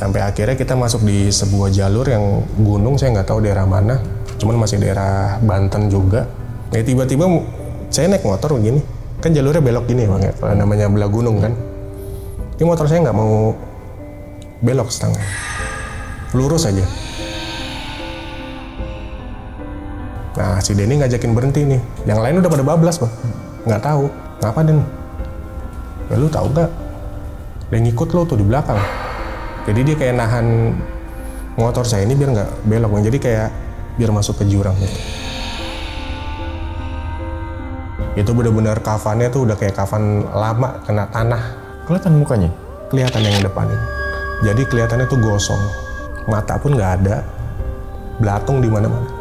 Sampai akhirnya kita masuk di sebuah jalur yang gunung, saya nggak tahu daerah mana, cuman masih daerah Banten juga. Nah, tiba-tiba saya naik motor begini, kan jalurnya belok gini bang ya, kalau namanya belah gunung kan. Ini motor saya nggak mau belok setengah, lurus aja. Nah, si Denny ngajakin berhenti nih. Yang lain udah pada bablas, Bang. Nggak tahu. Ngapa, Den? Ya lu tahu nggak? Dia ngikut lo tuh di belakang. Jadi dia kayak nahan motor saya ini biar nggak belok, Bang. Jadi kayak biar masuk ke jurang gitu. Itu benar-benar kafannya tuh udah kayak kafan lama, kena tanah. Kelihatan mukanya? Kelihatan yang depan ini. Jadi kelihatannya tuh gosong. Mata pun nggak ada. Belatung di mana-mana.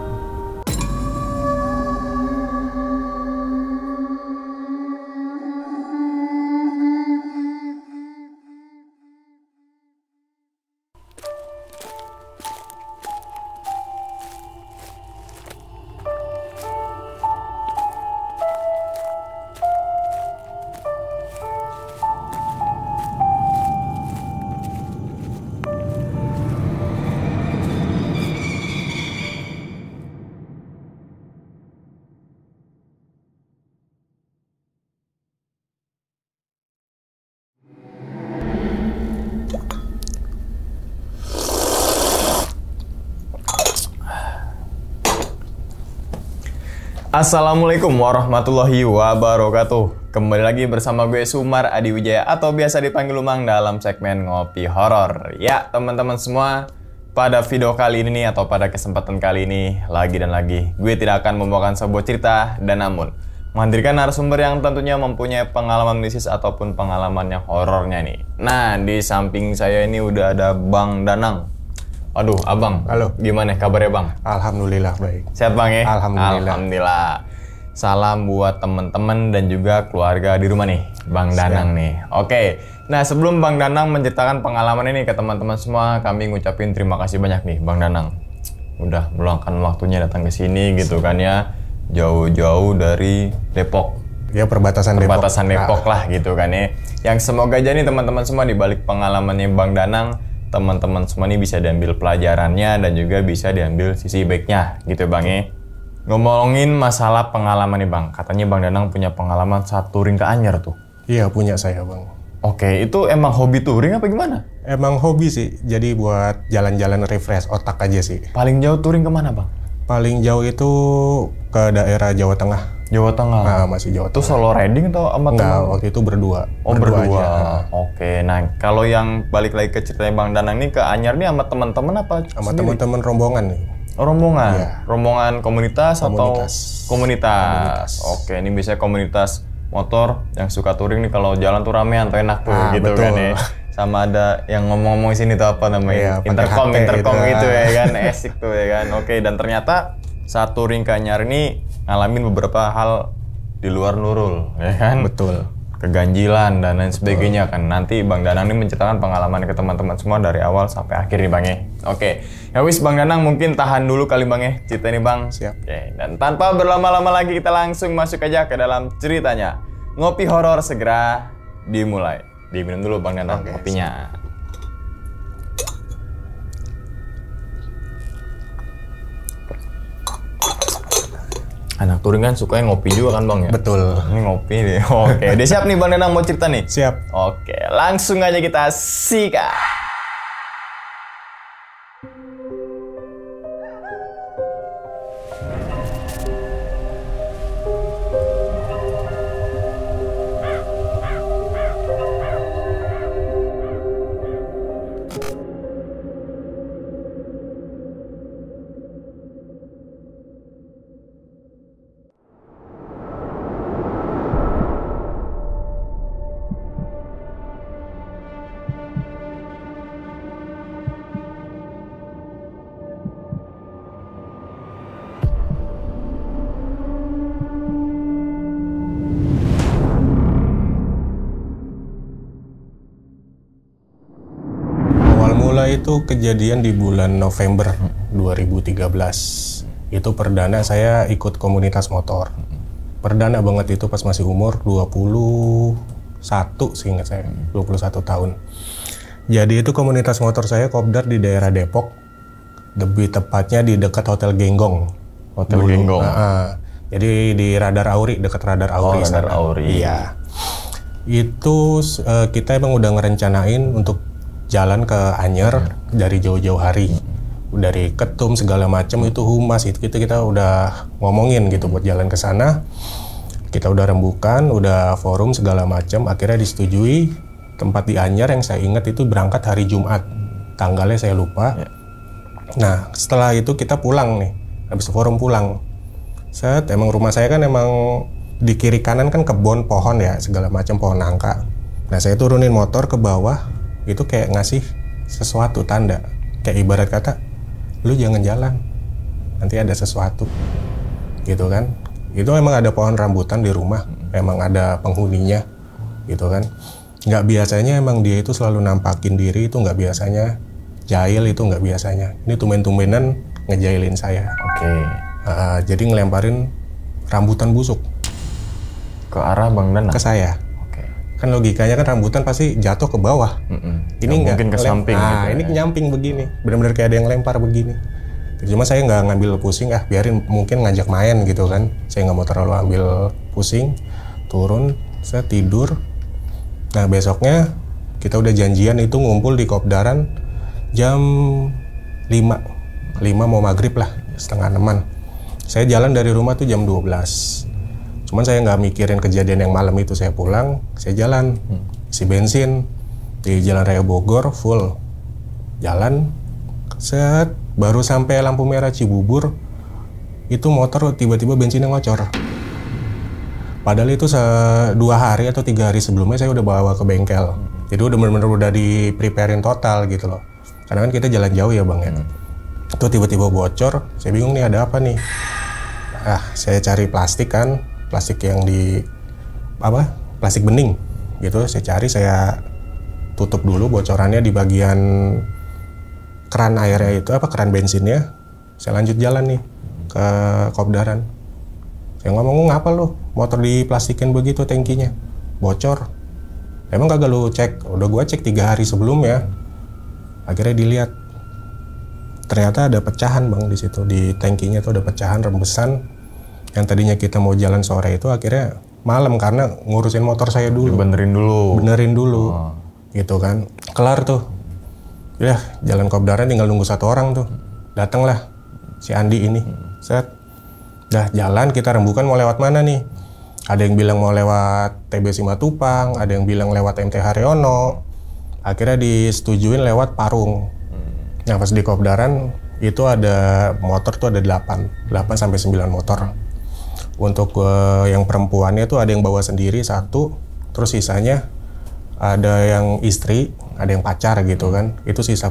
Assalamualaikum warahmatullahi wabarakatuh. Kembali lagi bersama gue Sumar Adi Wijaya atau biasa dipanggil Umang dalam segmen Ngopi Horor. Ya teman-teman semua, pada video kali ini atau pada kesempatan kali ini lagi dan lagi gue tidak akan membawakan sebuah cerita dan namun menghadirkan narasumber yang tentunya mempunyai pengalaman mistis ataupun pengalaman yang horornya nih. Nah, di samping saya ini udah ada Bang Danang. Aduh, Abang. Halo. Gimana kabarnya, Bang? Alhamdulillah baik. Sehat, Bang ya? Alhamdulillah. Alhamdulillah. Salam buat teman-teman dan juga keluarga di rumah nih, Bang Danang nih. Oke. Nah, sebelum Bang Danang menceritakan pengalaman ini ke teman-teman semua, kami ngucapin terima kasih banyak nih, Bang Danang. Udah meluangkan waktunya datang ke sini gitu kan ya. Jauh-jauh dari Depok. Ya perbatasan Depok lah gitu kan ya. Yang semoga aja nih teman-teman semua di balik pengalamannya Bang Danang, teman-teman semua ini bisa diambil pelajarannya dan juga bisa diambil sisi baiknya gitu Bang ya. Ngomongin masalah pengalaman nih Bang, katanya Bang Danang punya pengalaman saat touring ke Anyer tuh. Iya punya saya Bang. Oke, itu emang hobi touring apa gimana? Emang hobi sih, jadi buat jalan-jalan refresh otak aja sih. Paling jauh touring kemana Bang? Paling jauh itu ke daerah Jawa Tengah. Jawa Tengah? Nah, masih Jawa Tengah. Itu solo riding atau sama teman? Enggak, waktu itu berdua. Oh berdua aja. Oke, nah kalau yang balik lagi ke ceritanya Bang Danang nih ke Anyer nih sama teman-teman apa? Sama teman-teman rombongan nih. Oh, rombongan? Iya. Rombongan komunitas atau? Komunitas. Oke, ini biasanya komunitas motor yang suka touring nih kalau jalan tuh ramean tuh enak tuh gitu betul. kan ya. Sama ada yang ngomong-ngomong sini tuh apa namanya? Iya, intercom gitu ya. ya kan, asik tuh ya kan. Oke, dan ternyata saat touring ke Anyer ini ngalamin beberapa hal di luar Nurul, ya kan? Betul. Keganjilan dan lain sebagainya kan. Nanti Bang Danang ini menceritakan pengalaman ke teman-teman semua dari awal sampai akhir nih Bang ya. Oke, ya wis Bang Danang mungkin tahan dulu kali Bang ya cerita ini Bang. Siap. Oke, dan tanpa berlama-lama lagi kita langsung masuk aja ke dalam ceritanya. Ngopi horor segera dimulai. Diminum dulu Bang Danang kopinya. Anak touring kan sukanya ngopi juga kan Bang ya? Betul. Ini ngopi deh. Oke, udah siap nih Bang Danang mau cerita nih? Siap. Oke, langsung aja kita sikat. Itu kejadian di bulan November 2013. Itu perdana saya ikut komunitas motor. Perdana banget itu pas masih umur 21 seingat saya, 21 tahun. Jadi itu komunitas motor saya kopdar di daerah Depok, lebih tepatnya di dekat Hotel Genggong. Hotel Genggong. Jadi di Radar Auri, dekat Radar Auri. Radar Auri. Iya. Itu kita emang udah ngerencanain untuk jalan ke Anyer dari jauh-jauh hari. Dari Ketum segala macam itu Humas itu kita udah ngomongin gitu buat jalan ke sana. Kita udah rembukan, udah forum segala macam, akhirnya disetujui tempat di Anyer yang saya ingat itu berangkat hari Jumat. Tanggalnya saya lupa. Nah, setelah itu kita pulang nih. Habis forum pulang. Emang rumah saya kan emang di kiri kanan kan kebun pohon ya, segala macam pohon nangka. Nah, saya turunin motor ke bawah, itu kayak ngasih sesuatu tanda. Kayak ibarat kata, lu jangan jalan, nanti ada sesuatu. Gitu kan. Itu emang ada pohon rambutan di rumah, emang ada penghuninya. Gitu kan. Nggak biasanya emang dia itu selalu nampakin diri, itu nggak biasanya. Jahil itu nggak biasanya. Ini tumben-tumbenan ngejailin saya. Oke. Jadi ngelemparin rambutan busuk. Ke arah Bang Danang? Ke saya. Oke. Kan logikanya kan rambutan pasti jatuh ke bawah. Ini nggak mungkin ke samping. Gitu ini nyamping begini. Benar-benar kayak ada yang lempar begini. Cuma saya nggak ngambil pusing, biarin mungkin ngajak main gitu kan. Saya nggak mau terlalu ambil pusing. Turun, saya tidur. Nah besoknya kita udah janjian itu ngumpul di Kopdaran jam 5 mau maghrib lah, setengah 6-an. Saya jalan dari rumah tuh jam 12. Cuman saya nggak mikirin kejadian yang malam itu. Saya pulang, saya jalan, isi bensin di Jalan Raya Bogor full. Jalan, set, baru sampai lampu merah Cibubur, itu motor tiba-tiba bensinnya ngocor. Padahal itu 2 hari atau 3 hari sebelumnya saya udah bawa ke bengkel. Jadi udah bener-bener udah di preparein total gitu loh. Karena kan kita jalan jauh ya Bang ya. Itu tiba-tiba bocor, saya bingung nih ada apa nih. Saya cari plastik kan, plastik yang di plastik bening gitu. Saya cari, saya tutup dulu bocorannya di bagian keran airnya itu, keran bensinnya. Saya lanjut jalan nih ke Kopdaran. Saya ngomong, ngapa lu motor diplastikin begitu tangkinya? Bocor. Emang kagak lu cek? Udah gua cek 3 hari sebelumnya. Akhirnya dilihat. Ternyata ada pecahan Bang di situ. Di tangkinya tuh ada pecahan, rembesan. Yang tadinya kita mau jalan sore itu akhirnya malam karena ngurusin motor saya dulu. Benerin dulu. Gitu kan. Kelar tuh. Ya, jalan Kopdaran tinggal nunggu 1 orang tuh. Datanglah si Andi ini. Set. Dah jalan, kita rembukan mau lewat mana nih? Ada yang bilang mau lewat TB Simatupang, ada yang bilang lewat MT Haryono. Akhirnya disetujuin lewat Parung. Nah pas di Kopdaran itu ada motor tuh ada 8 sampai 9 motor. Untuk yang perempuannya tuh ada yang bawa sendiri 1, terus sisanya ada yang istri, ada yang pacar gitu kan. Itu sisa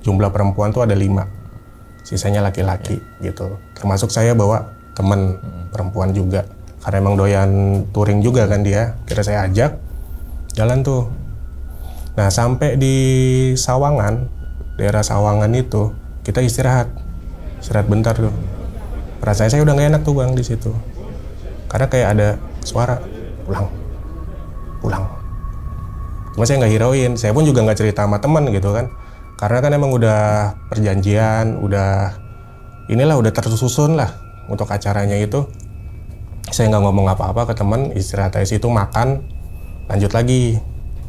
jumlah perempuan tuh ada 5. Sisanya laki-laki gitu. Termasuk saya bawa temen perempuan juga. Karena emang doyan touring juga kan dia. Kira saya ajak jalan tuh. Nah sampai di Sawangan, daerah Sawangan itu kita istirahat bentar tuh. Perasaan saya udah nggak enak tuh Bang di situ. Karena kayak ada suara pulang. Cuma saya nggak hirauin. Saya pun juga nggak cerita sama teman gitu kan. Karena kan emang udah perjanjian, udah tersusun lah untuk acaranya itu. Saya nggak ngomong apa-apa ke teman, istirahat di situ, makan, lanjut lagi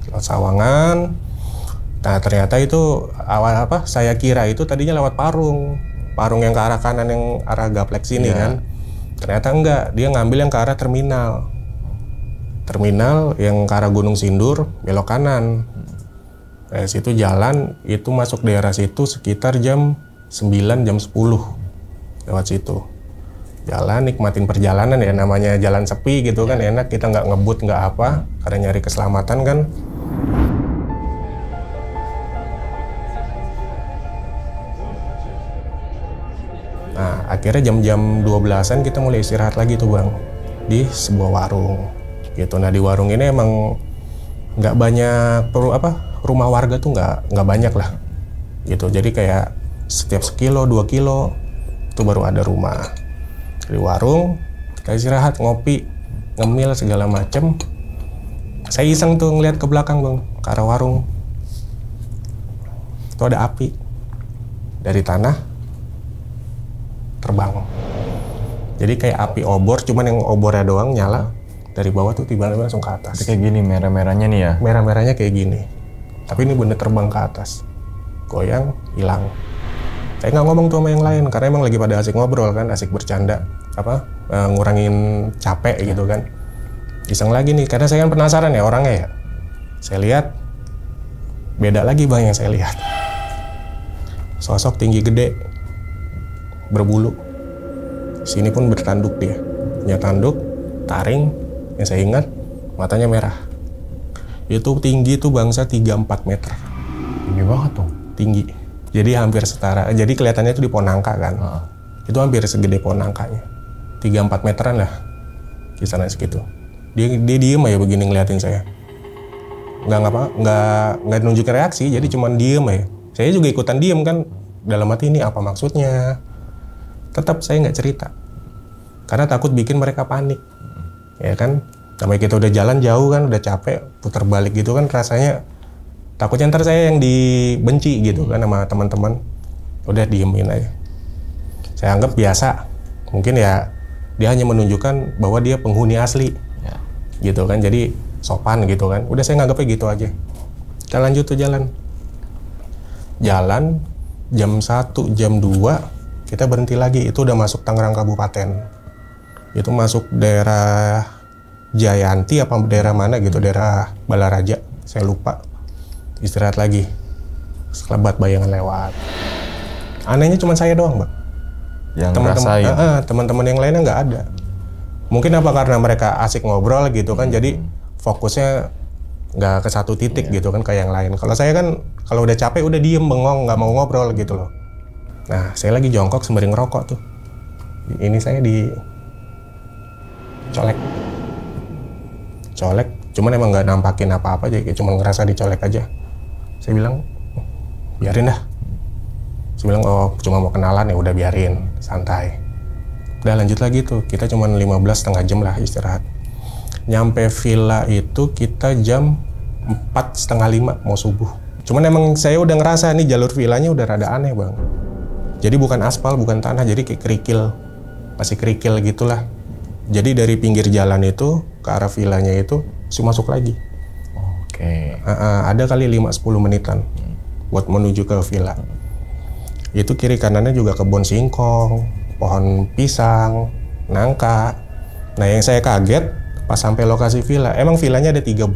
lewat Sawangan. Nah ternyata itu saya kira itu tadinya lewat Parung yang ke arah kanan yang arah Gaplek sini kan. Ternyata enggak, dia ngambil yang ke arah terminal yang ke arah Gunung Sindur, belok kanan. Dari situ jalan, itu masuk daerah situ sekitar jam 9, jam 10 lewat situ. Jalan, nikmatin perjalanan ya, namanya jalan sepi gitu kan, enak, kita nggak ngebut, nggak apa, karena nyari keselamatan kan. Nah, akhirnya jam-jam 12-an kita mulai istirahat lagi tuh Bang, di sebuah warung gitu. Nah di warung ini emang nggak banyak rumah warga tuh nggak banyak lah gitu. Jadi kayak setiap 1 kilo 2 kilo itu baru ada rumah. Di warung kita istirahat, ngopi, ngemil segala macem. Saya iseng tuh ngeliat ke belakang Bang, ke arah warung. Itu ada api dari tanah terbang. Jadi kayak api obor, cuman yang obornya doang nyala. Dari bawah tuh tiba-tiba langsung ke atas. Kayak gini merah-merahnya nih ya? Merah-merahnya kayak gini. Tapi ini bener terbang ke atas. Goyang, hilang. Saya nggak ngomong tuh sama yang lain, karena emang lagi pada asik ngobrol kan, asik bercanda. Ngurangin capek gitu kan. Iseng lagi nih, karena saya kan penasaran ya orangnya ya. Saya lihat, beda lagi bang yang saya lihat. Sosok tinggi gede, berbulu. Sini pun bertanduk dia. Punya tanduk, taring, yang saya ingat, matanya merah. Itu tinggi tuh bangsa 3-4 meter. Tinggi banget tuh. Tinggi. Jadi hampir setara, jadi kelihatannya itu di pohon nangka kan. Itu hampir segede pohon nangkanya. 3-4 meteran lah, kisaran segitu. Dia diem aja begini ngeliatin saya. Nggak nunjukin reaksi, jadi cuman diem aja. Saya juga ikutan diem kan, dalam hati ini apa maksudnya. Tetap saya nggak cerita, karena takut bikin mereka panik. Ya kan, namanya kita udah jalan jauh kan, udah capek, putar balik gitu kan rasanya. Takutnya ntar saya yang dibenci gitu kan sama teman-teman. Udah diemin aja. Saya anggap biasa. Mungkin ya dia hanya menunjukkan bahwa dia penghuni asli. Ya. Gitu kan, jadi sopan gitu kan. Udah saya nganggapnya gitu aja. Kita lanjut tuh jalan. Jalan jam 1, jam 2 kita berhenti lagi. Itu udah masuk Tangerang Kabupaten. Itu masuk daerah Jayanti apa daerah mana gitu, daerah Balaraja. Saya lupa. Istirahat lagi. Sekelebat bayangan lewat. Anehnya cuma saya doang, Bang. Yang ngerasain. Teman-teman yang lainnya nggak ada. Mungkin apa karena mereka asik ngobrol gitu kan, jadi fokusnya nggak ke satu titik gitu kan kayak yang lain. Kalau saya kan kalau udah capek udah diem bengong, nggak mau ngobrol gitu loh. Nah, saya lagi jongkok sembari ngerokok tuh. Ini saya dicolek. Cuman emang nggak nampakin apa-apa aja, cuma ngerasa dicolek aja. Saya bilang, biarin dah. Saya bilang, oh cuma mau kenalan ya udah biarin, santai. Udah lanjut lagi tuh, kita cuma 15 setengah jam lah istirahat. Nyampe villa itu kita jam 4:30 mau subuh. Cuman emang saya udah ngerasa nih jalur villanya udah rada aneh bang. Jadi bukan aspal, bukan tanah, jadi kayak kerikil. Masih kerikil gitulah. Jadi dari pinggir jalan itu ke arah villanya itu masuk lagi. Oke. Ada kali 5-10 menitan buat menuju ke villa. Itu kiri kanannya juga kebun singkong, pohon pisang, nangka. Nah yang saya kaget pas sampai lokasi villa, emang villanya ada 3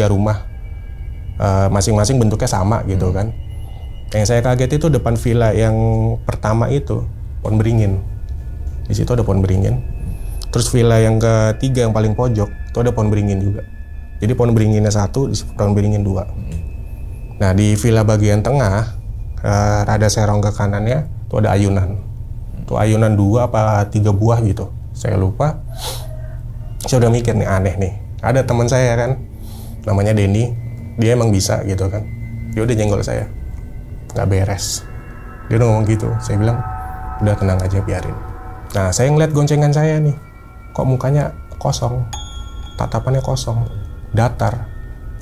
rumah, masing-masing bentuknya sama gitu kan. Yang saya kaget itu depan villa yang pertama itu pohon beringin, di situ ada pohon beringin. Terus villa yang ketiga yang paling pojok itu ada pohon beringin juga. Jadi pohon beringinnya 1, pohon beringin 2. Nah di villa bagian tengah, rada serong ke kanannya itu ada ayunan. Itu ayunan 2 apa 3 buah gitu, saya lupa. Saya udah mikir nih aneh nih. Ada teman saya kan, namanya Denny, dia emang bisa gitu kan. Dia udah nyenggol saya, nggak beres. Dia udah ngomong gitu. Saya bilang, udah tenang aja biarin. Nah saya ngeliat goncengan saya nih, kok mukanya kosong, tatapannya kosong, datar,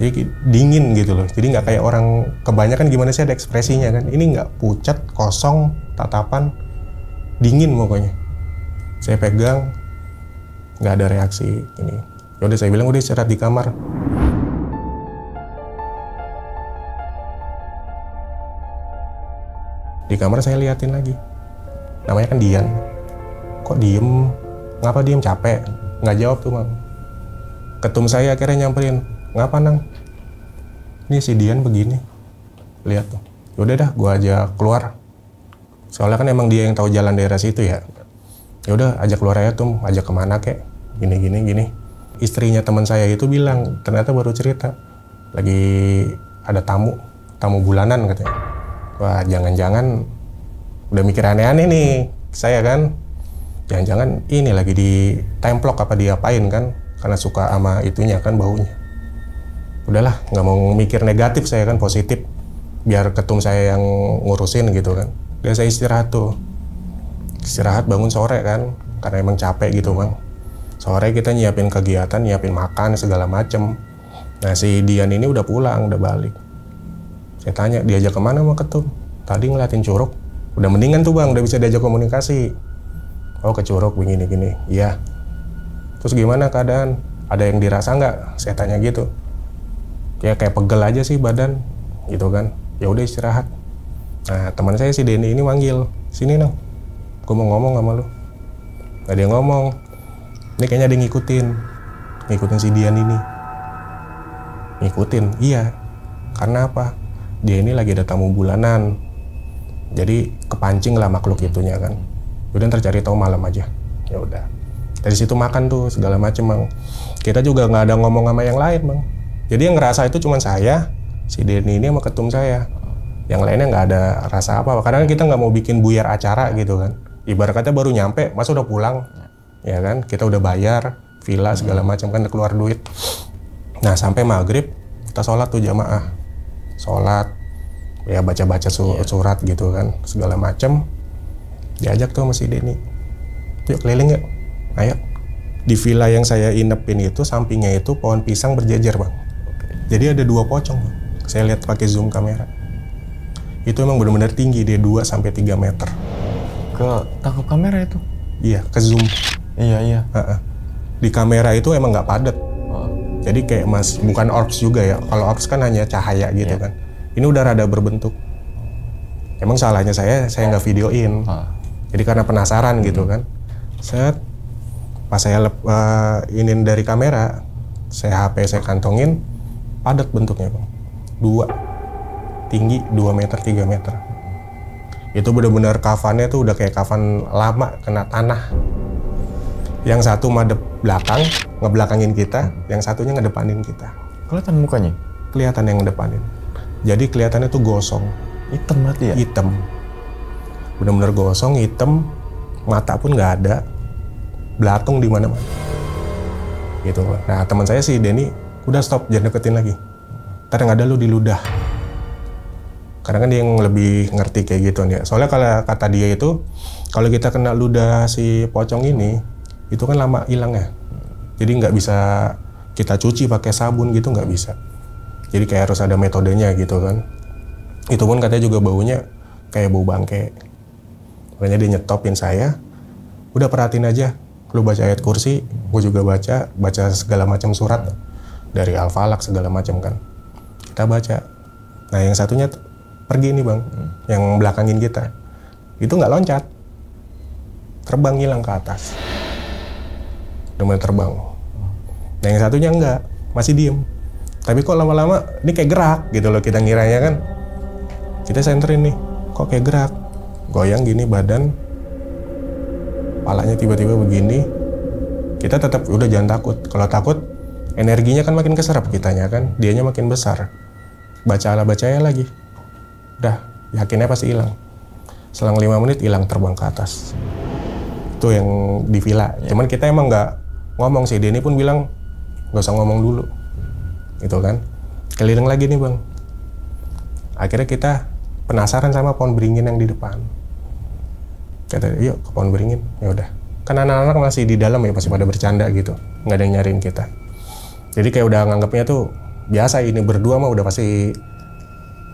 jadi dingin gitu loh. Jadi nggak kayak orang kebanyakan gimana sih ada ekspresinya kan. Ini nggak, pucat, kosong, tatapan, dingin pokoknya. Saya pegang, nggak ada reaksi ini. Yaudah saya bilang udah istirahat di kamar. Di kamar saya liatin lagi. Namanya kan Dian. Kok diem? Ngapa diem? Capek? Nggak jawab tuh Mang. Ketum saya akhirnya nyamperin. Ngapa Nang? Ini si Dian begini. Lihat tuh. Yaudah dah, gua aja keluar. Soalnya kan emang dia yang tahu jalan daerah situ ya. Yaudah, ajak keluar aja tuh. Ajak kemana kek? Gini. Istrinya teman saya itu bilang, ternyata baru cerita. Lagi ada tamu bulanan katanya. Wah, jangan-jangan udah mikir aneh-aneh nih. Saya kan, jangan-jangan ini lagi di templok apa diapain kan. Karena suka sama itunya kan, baunya. Udahlah, nggak mau mikir negatif, saya kan positif. Biar ketum saya yang ngurusin gitu kan. Dan saya istirahat tuh. Istirahat bangun sore kan, karena emang capek gitu Bang. Sore kita nyiapin kegiatan, nyiapin makan segala macem. Nah si Dian ini udah pulang, udah balik. Saya Saya tanya, diajak kemana sama ketum? Tadi ngeliatin curug. Udah mendingan tuh bang, udah bisa diajak komunikasi. Oh ke curug begini-gini, iya. Terus gimana keadaan? Ada yang dirasa nggak? Saya tanya gitu. Ya kayak pegel aja sih badan, gitu kan. Ya udah istirahat. Nah teman saya si Denny ini manggil, sini Nang, gue mau ngomong sama lu. Nah dia ngomong, ini kayaknya ada yang ngikutin si Dian ini. Ngikutin, iya. Karena apa? Dia ini lagi ada tamu bulanan. Jadi kepancing lah makhluk itunya kan. Udah ntar cari tahu malam aja. Ya udah. Dari situ makan tuh segala macem bang. Kita juga nggak ada ngomong sama yang lain bang. Jadi yang ngerasa itu cuma saya, si Denny ini sama ketum saya. Yang lainnya nggak ada rasa apa-apa. Karena kita nggak mau bikin buyar acara gitu kan. Ibarat kata baru nyampe, masa udah pulang, ya kan? Kita udah bayar villa segala macam kan, udah keluar duit. Nah sampai maghrib kita sholat tuh jamaah, sholat, ya baca-baca surat gitu kan, segala macam. Diajak tuh sama si Denny, yuk keliling yuk, ayo. Di villa yang saya inepin itu sampingnya itu pohon pisang berjejer bang. Jadi ada 2 pocong bang. Saya lihat pakai zoom kamera. Itu emang benar-benar tinggi, dia 2-3 meter. Ke tangkap kamera itu? Iya, ke zoom. Iya. Di kamera itu emang nggak padat. Jadi kayak bukan orbs juga ya. Kalau orbs kan hanya cahaya gitu kan. Ini udah rada berbentuk. Emang salahnya saya nggak videoin. Jadi karena penasaran gitu kan. Set, pas saya inin dari kamera, HP saya kantongin, padat bentuknya bang. 2, tinggi 2 meter, 3 meter. Itu benar-benar kafannya tuh udah kayak kafan lama kena tanah. Yang satu madep belakang, ngebelakangin kita, yang satunya ngedepanin kita. Kelihatan mukanya? Kelihatan yang ngedepanin. Jadi kelihatannya tuh gosong. Hitam berarti ya? Hitam. Benar-benar gosong, hitam, mata pun nggak ada, belatung di mana-mana. Gitu. Nah teman saya si Denny, udah stop, jangan deketin lagi. Ntar yang ada lu diludah. Karena kan dia yang lebih ngerti kayak gitu ya. Soalnya kalau kata dia itu, kalau kita kena ludah si pocong ini, itu kan lama hilang ya. Jadi nggak bisa kita cuci pakai sabun gitu, nggak bisa. Jadi kayak harus ada metodenya gitu kan. Itu pun katanya juga baunya kayak bau bangke. Makanya dia nyetopin saya, udah perhatiin aja, lu baca ayat kursi, gue juga baca segala macam surat dari Al-Falaq segala macam kan. Kita baca. Nah yang satunya pergi nih bang, yang belakangin kita. Itu nggak loncat, terbang hilang ke atas. Udah terbang. Nah yang satunya enggak, masih diem. Tapi kok lama-lama ini kayak gerak gitu loh, kita ngiranya kan. Kita senterin nih, kok kayak gerak. Goyang gini badan, palanya tiba-tiba begini. Kita tetap udah jangan takut. Kalau takut, energinya kan makin keserap kitanya kan, dianya makin besar. Baca lagi. Udah, yakinnya pasti hilang. Selang 5 menit hilang terbang ke atas. Itu yang di villa. Cuman kita emang nggak ngomong sih. Denny pun bilang nggak usah ngomong dulu, gitu kan. Keliling lagi nih bang. Akhirnya kita penasaran sama pohon beringin yang di depan. Kata, yuk ke pohon beringin. Ya udah. Kan anak-anak masih di dalam ya, masih pada bercanda gitu. Nggak ada yang nyariin kita. Jadi kayak udah nganggapnya tuh biasa, ini berdua mah udah pasti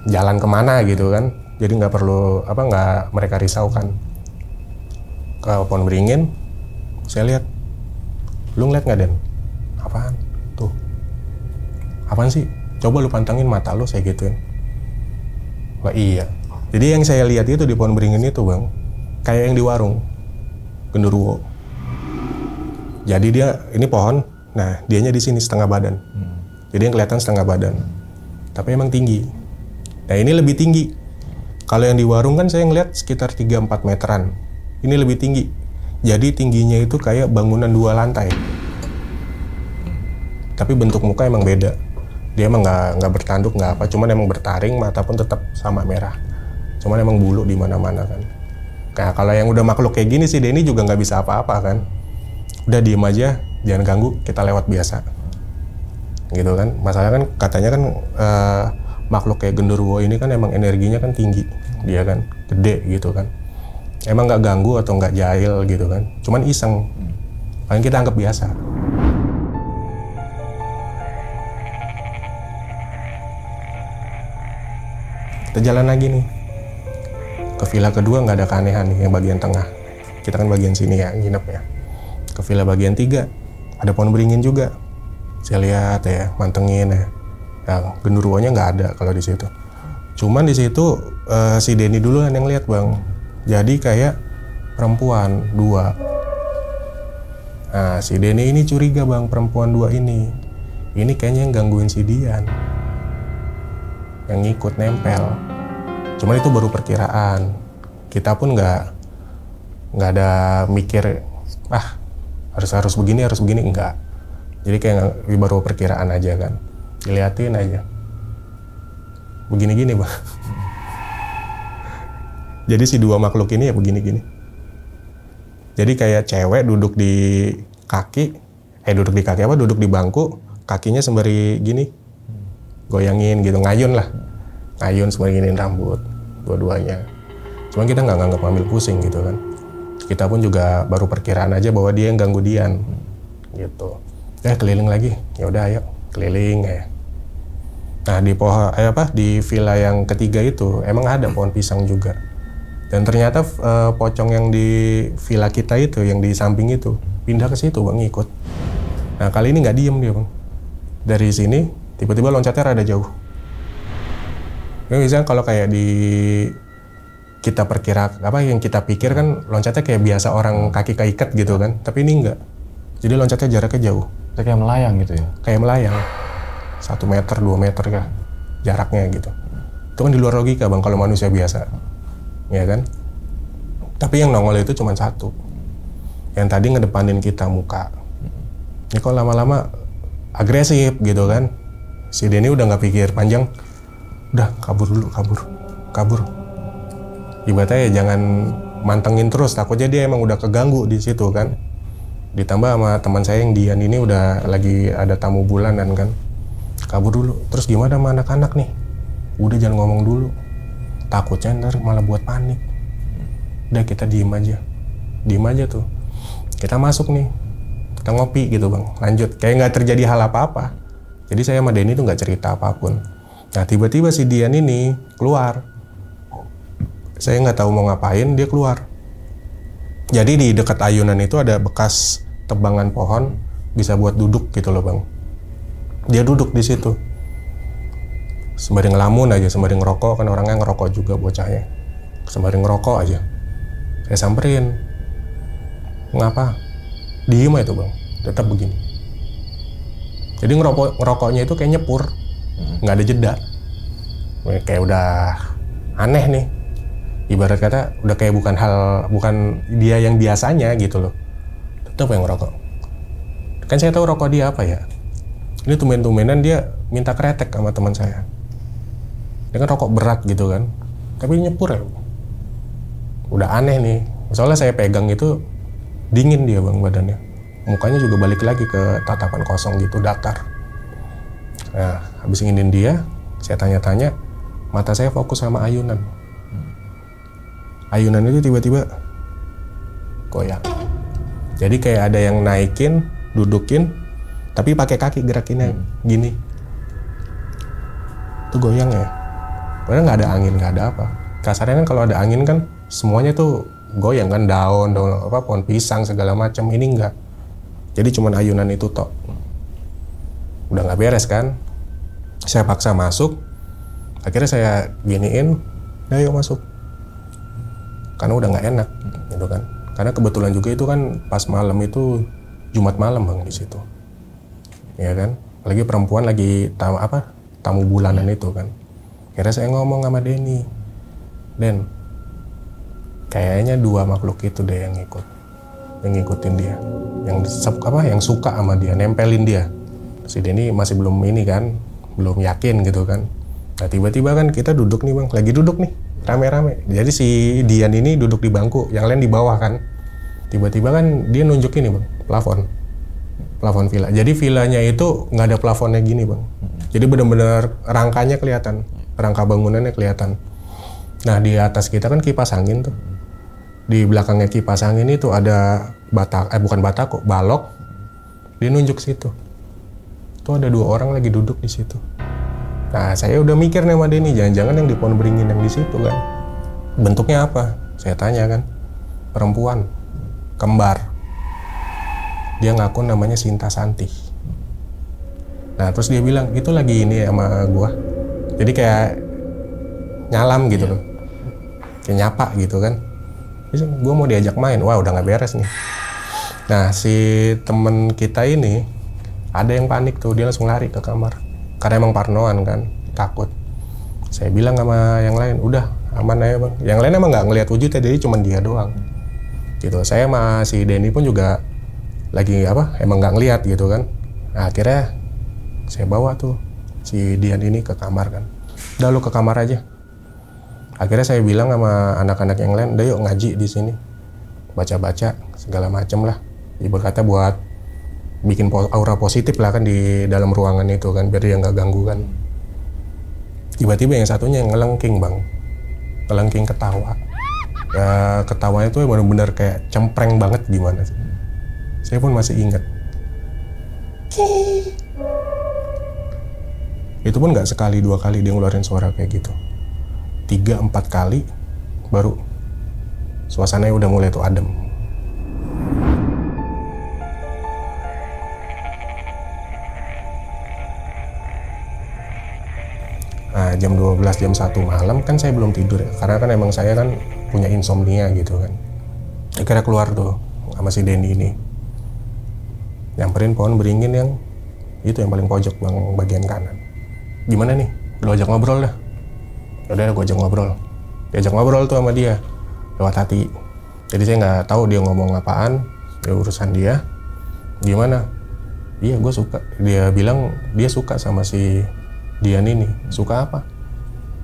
jalan kemana gitu kan. Jadi nggak perlu nggak mereka risaukan. Ke pohon beringin, saya lihat. Lu ngeliat nggak Den? Apaan? Tuh. Apaan sih? Coba lu pantangin mata lu, saya gituin. Wah iya. Jadi yang saya lihat itu di pohon beringin itu bang, kayak yang di warung genderuwo. Jadi dia ini pohon, nah dianya di sini setengah badan. Jadi yang kelihatan setengah badan. Tapi emang tinggi. Nah ini lebih tinggi. Kalau yang di warung kan saya ngeliat sekitar 3-4 meteran. Ini lebih tinggi. Jadi tingginya itu kayak bangunan 2 lantai. Tapi bentuk muka emang beda. Dia emang nggak bertanduk nggak apa, cuman emang bertaring, mata pun tetap sama merah. Cuman emang bulu di mana-mana kan. Nah kalau yang udah makhluk kayak gini sih Denny juga nggak bisa apa-apa kan. Udah diem aja, jangan ganggu, kita lewat biasa. Gitu kan. Masalah kan katanya kan makhluk kayak genderuwo ini kan emang energinya kan tinggi, dia kan gede gitu kan. Emang nggak ganggu atau nggak jahil gitu kan. Cuman iseng. Paling kita anggap biasa. Kita jalan lagi nih. Ke villa kedua nggak ada keanehan nih, yang bagian tengah. Kita kan bagian sini ya, nginep ya. Ke villa bagian 3, ada pohon beringin juga. Saya lihat ya, mantengin ya. Nah, genderuwonya nggak ada kalau di situ. Cuman di situ si Denny duluan yang lihat bang. Jadi kayak perempuan 2. Nah, si Denny ini curiga bang, perempuan 2 ini. Ini kayaknya yang gangguin si Dian. Yang ngikut nempel. Cuman itu baru perkiraan. Kita pun nggak ada mikir, harus begini, enggak. Jadi kayak baru perkiraan aja kan. Diliatin aja. Begini-gini bang. Jadi si 2 makhluk ini ya begini-gini. Jadi kayak cewek duduk di duduk di bangku, kakinya sembari gini, goyangin gitu, ngayun sembari giniin rambut, dua-duanya. Cuman kita nggak nganggap ngambil pusing gitu kan. Kita pun juga baru perkiraan aja bahwa dia yang ganggu Dian, gitu. Keliling lagi, ya udah ayo keliling ya. Nah di villa yang ketiga itu emang ada pohon pisang juga. Dan ternyata pocong yang di villa kita itu, yang di samping itu, pindah ke situ bang, ngikut. Nah kali ini nggak diem dia bang. Dari sini tiba-tiba loncatnya rada jauh. Misalnya kalau kayak di kita yang kita pikir kan loncatnya kayak biasa orang kaki keikat gitu kan, tapi ini enggak. Jadi loncatnya jaraknya jauh. Kayak melayang gitu ya? Kayak melayang. 1 meter, 2 meter kah jaraknya gitu. Itu kan di luar logika bang kalau manusia biasa. Ya kan? Tapi yang nongol itu cuma 1. Yang tadi ngedepanin kita muka. Ini kok lama-lama agresif gitu kan. Si Denny udah nggak pikir panjang. Udah kabur dulu, kabur. Ibaratnya ya jangan mantengin terus, takutnya dia emang udah keganggu di situ kan. Ditambah sama teman saya yang Dian ini udah lagi ada tamu bulanan kan. Kabur dulu. Terus gimana sama anak-anak nih? Udah jangan ngomong dulu. Takutnya ntar malah buat panik. Udah kita diem aja tuh. Kita masuk nih, kita ngopi gitu bang, lanjut. Kayak nggak terjadi hal apa-apa. Jadi saya sama Denny tuh nggak cerita apapun. Nah tiba-tiba si Dian ini keluar. Saya nggak tahu mau ngapain, dia keluar. Jadi di dekat ayunan itu ada bekas tebangan pohon, bisa buat duduk gitu loh bang. Dia duduk di situ. Sembari ngelamun aja, sembari ngerokok, kan orangnya ngerokok juga bocahnya. Sembari ngerokok aja. Saya samperin. Ngapa? Diem aja tuh bang, tetap begini. Jadi ngerokoknya itu kayak nyepur, nggak ada jeda. Kayak udah aneh nih. Ibarat kata udah kayak bukan dia yang biasanya gitu loh. Tetap yang ngerokok. Kan saya tahu rokok dia apa ya. Ini tumben-tumbenan dia minta kretek sama teman saya. Dia kan rokok berat gitu kan, tapi nyepur ya. Udah aneh nih. Soalnya saya pegang itu dingin dia bang badannya. Mukanya juga balik lagi ke tatapan kosong gitu, datar. Nah, habis nginin dia, saya tanya-tanya, mata saya fokus sama ayunan. Ayunan itu tiba-tiba goyang. Jadi kayak ada yang naikin, dudukin, tapi pakai kaki gerakinnya gini. Itu goyang ya. Padahal nggak ada angin, nggak ada apa. Kasarnya kan kalau ada angin kan semuanya tuh goyang kan, daun apa, pohon pisang segala macam. Ini enggak. Jadi cuman ayunan itu tok. Udah nggak beres kan. Saya paksa masuk. Akhirnya saya giniin, ayo masuk. Karena udah nggak enak gitu kan. Karena kebetulan juga itu kan pas malam itu Jumat malam bang di situ. Ya kan. Lagi perempuan lagi tamu bulanan itu kan. Akhirnya saya ngomong sama Denny. Den, kayaknya 2 makhluk itu deh yang ngikutin dia. Yang suka sama dia, nempelin dia. Si Denny masih belum ini kan, belum yakin gitu kan. Nah tiba-tiba kan kita duduk nih bang, lagi duduk nih, rame-rame. Jadi si Dian ini duduk di bangku, yang lain di bawah kan. Tiba-tiba kan dia nunjuk ini bang, plafon villa. Jadi villanya itu nggak ada plafonnya gini bang. Jadi benar-benar rangkanya kelihatan, rangka bangunannya kelihatan. Nah di atas kita kan kipas angin tuh. Di belakangnya kipas angin itu ada balok. Dia nunjuk situ. Tuh ada 2 orang lagi duduk di situ. Nah saya udah mikir nih sama Denny, jangan-jangan yang di pohon beringin yang di situ kan. Bentuknya apa? Saya tanya kan. Perempuan, kembar. Dia ngaku namanya Sinta Santi. Nah terus dia bilang, itu lagi ini sama gua. Jadi kayak nyalam gitu loh. Kayak nyapa gitu kan. Terus gua mau diajak main, wah udah gak beres nih. Nah si temen kita ini, ada yang panik tuh, dia langsung lari ke kamar. Karena emang parnoan kan, takut. Saya bilang sama yang lain, udah aman aja bang. Yang lain emang gak ngelihat wujudnya, jadi cuma dia doang. Gitu. Saya sama si Denny pun juga lagi emang gak ngelihat gitu kan. Nah akhirnya saya bawa tuh si Dian ini ke kamar kan. Udah lu ke kamar aja. Akhirnya saya bilang sama anak-anak yang lain, udah yuk ngaji di sini. Baca-baca segala macem lah. Ibu kata buat bikin aura positif lah kan di dalam ruangan itu kan, biar dia nggak ganggu kan. Tiba-tiba yang satunya yang ngelengking bang, ngelengking ketawa. Ya ketawanya tuh benar-benar kayak cempreng banget gimana sih. Saya pun masih ingat. Itu pun nggak sekali 2 kali dia ngeluarin suara kayak gitu. 3-4 kali baru suasananya udah mulai tuh adem. Nah, jam 12, jam 1 malam kan saya belum tidur ya. Karena kan emang saya kan punya insomnia gitu kan. Akhirnya keluar tuh sama si Denny ini. Nyamperin pohon beringin yang itu yang paling pojok bang, bagian kanan. Gimana nih? Lu ajak ngobrol dah. Yaudah gue ajak ngobrol. Diajak ngobrol tuh sama dia lewat hati. Jadi saya nggak tahu dia ngomong apaan. Ya urusan dia. Gimana? Iya gue suka. Dia bilang dia suka sama si Dian ini. Suka apa?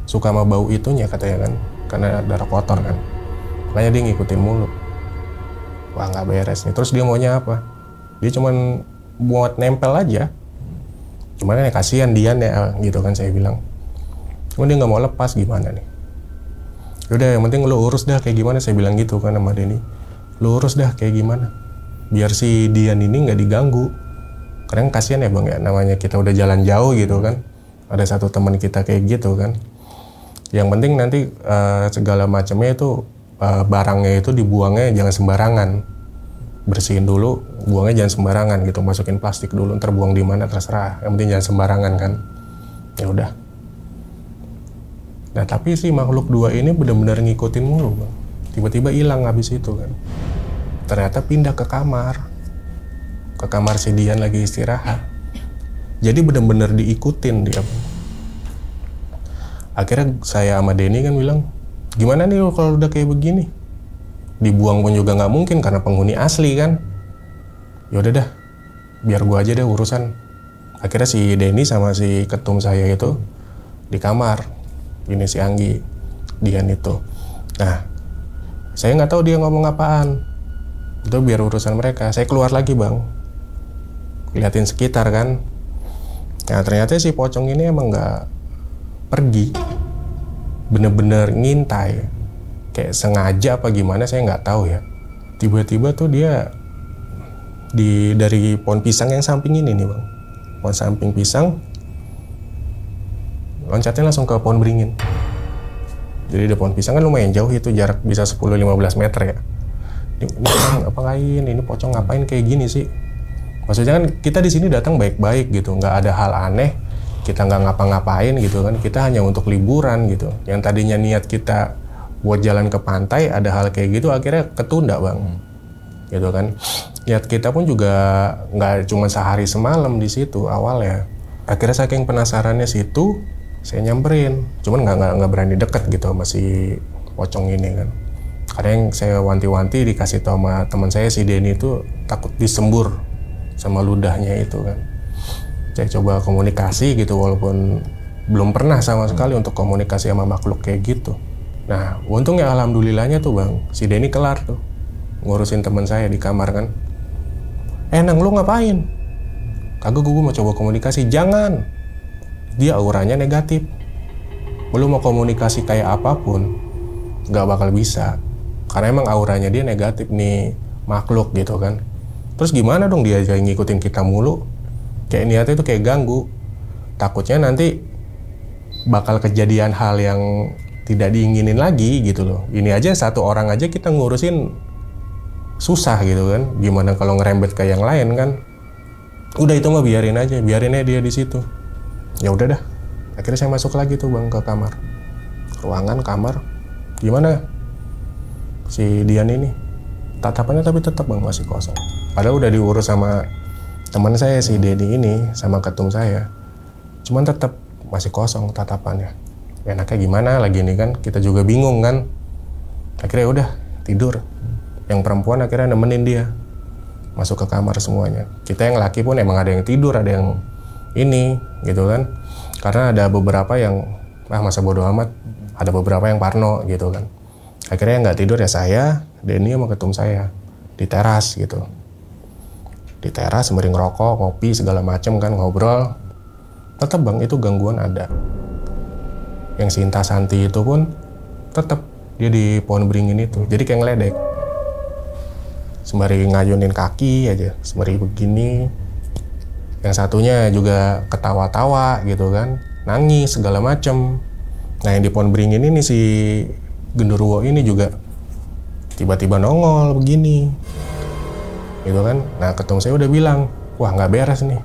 Suka sama bau itunya katanya kan, karena darah kotor kan. Makanya dia ngikutin mulu. Wah nggak beres nih. Terus dia maunya apa? Dia cuman buat nempel aja. Cuman ya kasihan Dian ya gitu kan saya bilang. Cuman dia nggak mau lepas, gimana nih? Yaudah yang penting lu urus dah kayak gimana, saya bilang gitu kan sama Denny. Lu urus dah kayak gimana, biar si Dian ini nggak diganggu. Karena kasihan ya bang ya, namanya kita udah jalan jauh gitu kan. Ada satu teman kita kayak gitu kan. Yang penting nanti segala macamnya itu barangnya itu dibuangnya jangan sembarangan. Bersihin dulu, buangnya jangan sembarangan gitu. Masukin plastik dulu, ntar buang di mana terserah. Yang penting jangan sembarangan kan. Ya udah. Nah tapi si makhluk 2 ini benar-benar ngikutin mulu bang. Tiba-tiba hilang habis itu kan. Ternyata pindah ke kamar. Ke kamar si Dian lagi istirahat. Jadi benar-benar diikutin dia. Akhirnya saya sama Denny kan bilang, gimana nih kalau udah kayak begini? Dibuang pun juga nggak mungkin karena penghuni asli kan. Yaudah dah, biar gua aja deh urusan. Akhirnya si Denny sama si ketum saya itu di kamar. Ini si Anggi, Dian itu. Nah, saya nggak tahu dia ngomong apaan. Itu biar urusan mereka. Saya keluar lagi bang, liatin sekitar kan. Nah ternyata si pocong ini emang nggak pergi, bener-bener ngintai, kayak sengaja apa gimana saya nggak tahu ya. Tiba-tiba tuh dia dari pohon pisang yang samping ini nih bang, pohon samping pisang, loncatnya langsung ke pohon beringin. Jadi di pohon pisang kan lumayan jauh itu, jarak bisa 10-15 meter ya. Ini ngapain? Ini pocong ngapain kayak gini sih? Maksudnya kan kita di sini datang baik-baik gitu, nggak ada hal aneh, kita nggak ngapa-ngapain gitu kan, kita hanya untuk liburan gitu. Yang tadinya niat kita buat jalan ke pantai, ada hal kayak gitu akhirnya ketunda bang, gitu kan. Niat kita pun juga nggak cuma sehari semalam di situ awalnya. Akhirnya saking penasarannya situ, saya nyamperin, cuman nggak berani deket gitu sama si pocong ini kan. Karena yang saya wanti-wanti dikasih tau sama teman saya si Denny itu takut disembur sama ludahnya itu kan. Saya coba komunikasi gitu walaupun belum pernah sama sekali untuk komunikasi sama makhluk kayak gitu. Nah untungnya alhamdulillahnya tuh bang, si Denny kelar tuh ngurusin teman saya di kamar kan. Nang lu ngapain? Kagak, gue mau coba komunikasi. Jangan, dia auranya negatif. Lu mau komunikasi kayak apapun gak bakal bisa, karena emang auranya dia negatif nih makhluk gitu kan. Terus gimana dong dia ngikutin kita mulu? Kayak niatnya itu kayak ganggu. Takutnya nanti bakal kejadian hal yang tidak diinginin lagi gitu loh. Ini aja satu orang aja kita ngurusin susah gitu kan. Gimana kalau ngerembet ke yang lain kan? Udah itu mah biarin aja dia di situ. Ya udah dah. Akhirnya saya masuk lagi tuh bang ke kamar, ruangan kamar. Gimana si Dian ini? Tatapannya tapi tetap bang masih kosong. Padahal udah diurus sama teman saya si Denny ini sama ketum saya. Cuman tetap masih kosong tatapannya. Enaknya gimana lagi nih kan? Kita juga bingung kan. Akhirnya udah tidur. Yang perempuan akhirnya nemenin dia masuk ke kamar semuanya. Kita yang laki pun emang ada yang tidur, ada yang ini gitu kan. Karena ada beberapa yang masa bodo amat. Ada beberapa yang parno gitu kan. Akhirnya yang nggak tidur ya saya, Denny sama ketum saya di teras gitu. Di teras sembari ngerokok, ngopi segala macem kan, ngobrol. Tetap bang itu gangguan ada. Yang Sinta Santi itu pun tetap dia di pohon beringin itu. Jadi kayak ngeledek. Sembari ngayunin kaki aja, sembari begini. Yang satunya juga ketawa-tawa gitu kan, nangis segala macem. Nah yang di pohon beringin ini si genderuwo ini juga tiba-tiba nongol begini gitu kan. Nah ketum saya udah bilang, wah nggak beres nih,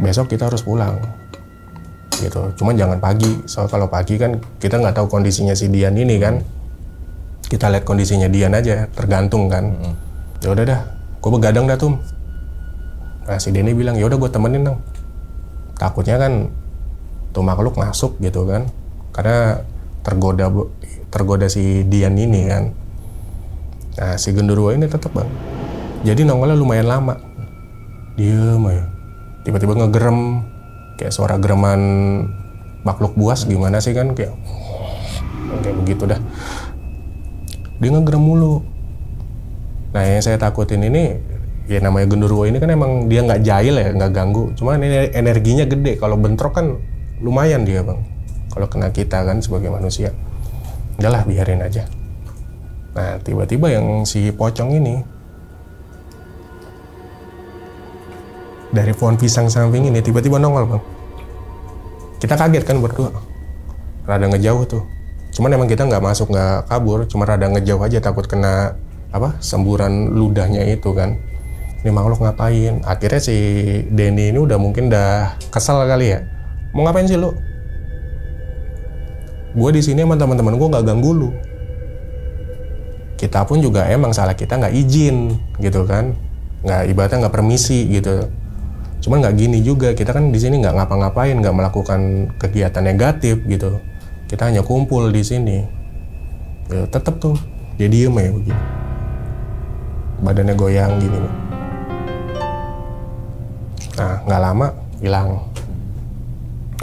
besok kita harus pulang gitu. Cuman jangan pagi, soal kalau pagi kan kita nggak tahu kondisinya si Dian ini kan. Kita lihat kondisinya Dian aja, tergantung kan. Ya udah dah, gue begadang dah tuh. Nah si Denny bilang, ya udah gue temenin dong. Takutnya kan tuh makhluk masuk gitu kan, karena tergoda si Dian ini kan. Nah si genderuwo ini tetap bang. Jadi nongolnya lumayan lama. Diem aja. Tiba-tiba ngegerem. Kayak suara gereman makhluk buas gimana sih kan. Kayak begitu dah. Dia ngegerem mulu. Nah yang saya takutin ini, ya namanya genderuwo ini kan emang dia nggak jahil ya, nggak ganggu. Cuman ini energinya gede. Kalau bentrok kan lumayan dia bang. Kalau kena kita kan sebagai manusia. Udahlah biarin aja. Nah tiba-tiba yang si pocong ini dari pohon pisang samping ini tiba-tiba nongol bang. Kita kaget kan berdua. Rada ngejauh tuh. Cuman emang kita nggak masuk, nggak kabur. Cuma rada ngejauh aja takut kena semburan ludahnya itu kan. Ini makhluk ngapain? Akhirnya si Denny ini mungkin udah kesel kali ya. Mau ngapain sih lu? Gue di sini sama teman-teman gue nggak ganggu lu. Kita pun juga emang salah kita nggak izin gitu kan, nggak ibaratnya nggak permisi gitu. Cuman nggak gini juga, kita kan di sini nggak ngapa-ngapain, nggak melakukan kegiatan negatif gitu. Kita hanya kumpul di sini. Ya, tetep tuh dia diem ya begini, badannya goyang gini. Nah nggak lama hilang.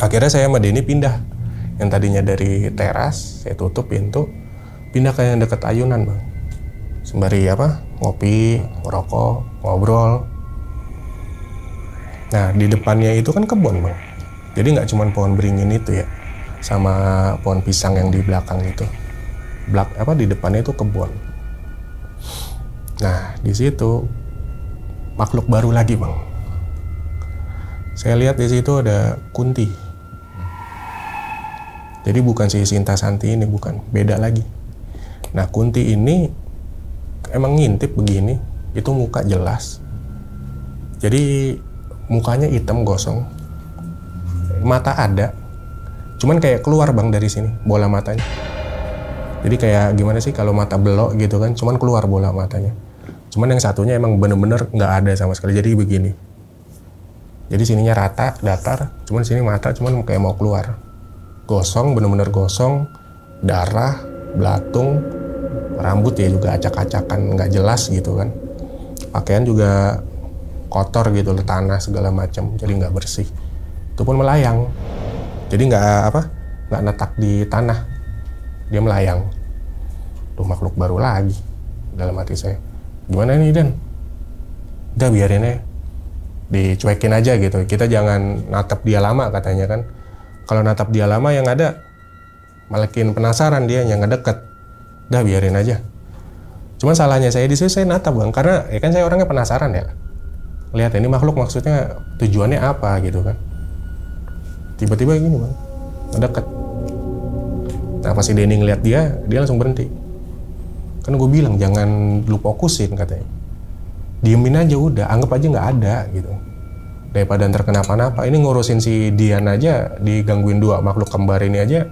Akhirnya saya sama Denny pindah. Yang tadinya dari teras, saya tutup pintu, pindah ke yang dekat ayunan bang. Sembari ngopi, ngerokok, ngobrol. Nah di depannya itu kan kebun bang. Jadi nggak cuma pohon beringin itu ya, sama pohon pisang yang di belakang itu. Di depannya itu kebun. Nah di situ makhluk baru lagi bang. Saya lihat di situ ada Kunti. Jadi bukan si Sinta Santi ini, bukan, beda lagi. Nah Kunti ini emang ngintip begini, itu muka jelas. Jadi mukanya hitam gosong, mata ada, cuman kayak keluar bang dari sini bola matanya. Jadi kayak gimana sih kalau mata belok gitu kan, cuman keluar bola matanya. Cuman yang satunya emang bener-bener nggak ada sama sekali. Jadi begini. Jadi sininya rata, datar, cuman sini mata cuman kayak mau keluar. Gosong, bener-bener gosong, darah, belatung, rambut ya juga acak-acakan nggak jelas gitu kan. Pakaian juga kotor gitu loh, tanah segala macam, jadi nggak bersih. Itu pun melayang, jadi nggak netak di tanah, dia melayang. Tuh makhluk baru lagi dalam hati saya. Gimana nih Dan? Udah biarin aja, dicuekin aja gitu. Kita jangan natap dia lama katanya kan. Kalau natap dia lama yang ada makin penasaran dia, yang ngedeket. Udah biarin aja. Cuman salahnya saya di situ saya natap bang, karena ya kan saya orangnya penasaran ya. Lihat ini makhluk maksudnya tujuannya apa gitu kan. Tiba-tiba gini bang. deket. Nah pas si Denny ngeliat dia langsung berhenti. Kan gue bilang jangan lu fokusin katanya. Diemin aja udah, anggap aja nggak ada gitu. Daripada ntar kenapa-napa. Ini ngurusin si Dian aja, digangguin dua makhluk kembar ini aja.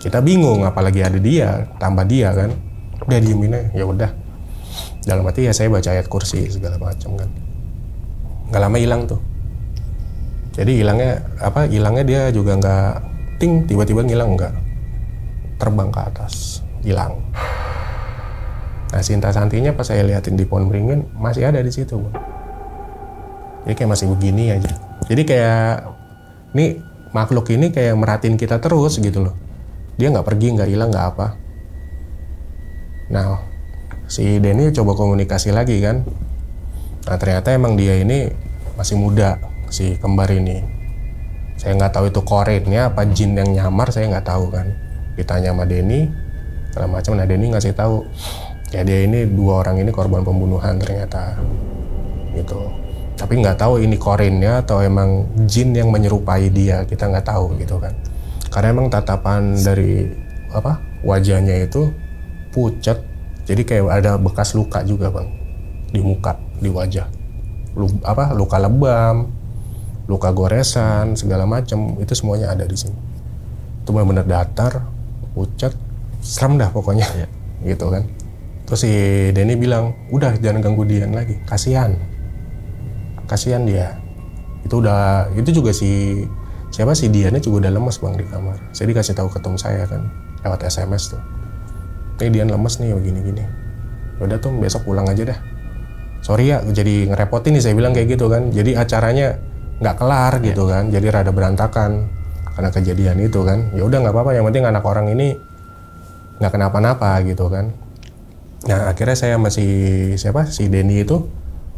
Kita bingung, apalagi ada dia, tambah dia kan. Udah diemin aja, ya udah. Dalam hati ya saya baca ayat kursi segala macam kan. Nggak lama hilang tuh. Jadi hilangnya dia juga nggak ting, tiba-tiba ngilang nggak. Terbang ke atas, hilang. Nah Sinta Santinya pas saya liatin di pohon beringin masih ada di situ, Bang. Jadi kayak masih begini aja. Jadi kayak nih makhluk ini kayak merhatiin kita terus gitu loh. Dia nggak pergi, nggak hilang, nggak apa. Nah si Denny coba komunikasi lagi kan. Nah ternyata emang dia ini masih muda, si kembar ini. Saya nggak tahu itu korennya apa jin yang nyamar, saya nggak tahu kan. Ditanya sama Denny segala macam. Nah Denny ngasih tahu ya dia ini dua orang ini korban pembunuhan ternyata gitu. Tapi nggak tahu ini korennya atau emang jin yang menyerupai dia, kita nggak tahu gitu kan. Karena emang tatapan dari wajahnya itu pucat, jadi kayak ada bekas luka juga Bang di muka, di wajah. Luka lebam, luka goresan segala macam itu semuanya ada di sini. Itu benar-benar datar, pucat, serem dah pokoknya gitu kan. Terus si Denny bilang, udah jangan ganggu Dian lagi, kasihan dia. Itu juga si Diannya juga udah lemes Bang di kamar. Saya dikasih tahu ketum saya kan lewat SMS tuh. Dian lemes nih begini-gini. Udah tuh besok pulang aja dah. Sorry ya jadi ngerepotin nih, saya bilang kayak gitu kan. Jadi acaranya nggak kelar gitu kan. Jadi rada berantakan karena kejadian itu kan. Ya udah nggak apa-apa, yang penting anak orang ini nggak kenapa-napa gitu kan. Nah akhirnya saya si Denny itu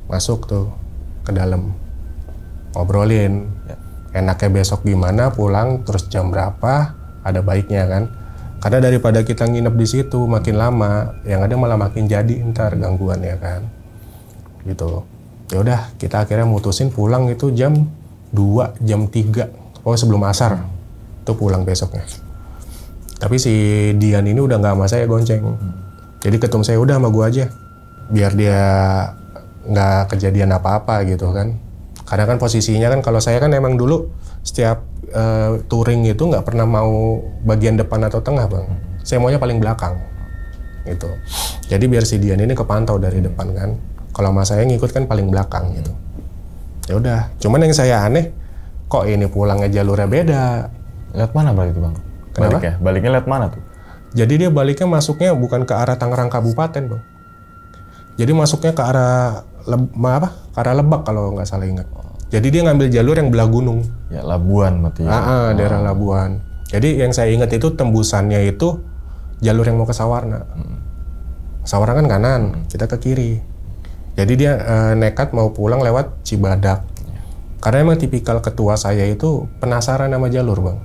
masuk tuh ke dalam ngobrolin enaknya besok gimana, pulang terus jam berapa, ada baiknya kan. Karena daripada kita nginep di situ makin lama, yang ada malah makin jadi ntar gangguan ya kan. Gitu. Ya udah kita akhirnya mutusin pulang itu jam 2, jam 3, pokoknya sebelum asar itu pulang besoknya. Tapi si Dian ini udah nggak sama saya gonceng. Jadi ketum saya udah sama gue aja, biar dia nggak kejadian apa-apa gitu kan. Karena kan posisinya kan kalau saya kan emang dulu setiap touring itu nggak pernah mau bagian depan atau tengah Bang. Saya maunya paling belakang gitu. Jadi biar si Dian ini kepantau dari depan kan. Kalau mas saya ngikut kan paling belakang gitu. Ya udah. Cuman yang saya aneh, kok ini pulangnya jalurnya beda. Lihat mana berarti itu Bang? Kenapa? Baliknya lihat mana tuh? Jadi dia baliknya masuknya bukan ke arah Tangerang Kabupaten Bang. Jadi masuknya ke arah ke arah Lebak kalau nggak salah ingat. Jadi dia ngambil jalur yang belah gunung. Ya Labuan berarti ya. Daerah Labuan. Jadi yang saya ingat itu tembusannya itu jalur yang mau ke Sawarna. Sawarna kan kanan, kita ke kiri. Jadi dia nekat mau pulang lewat Cibadak. Karena emang tipikal ketua saya itu penasaran sama jalur Bang.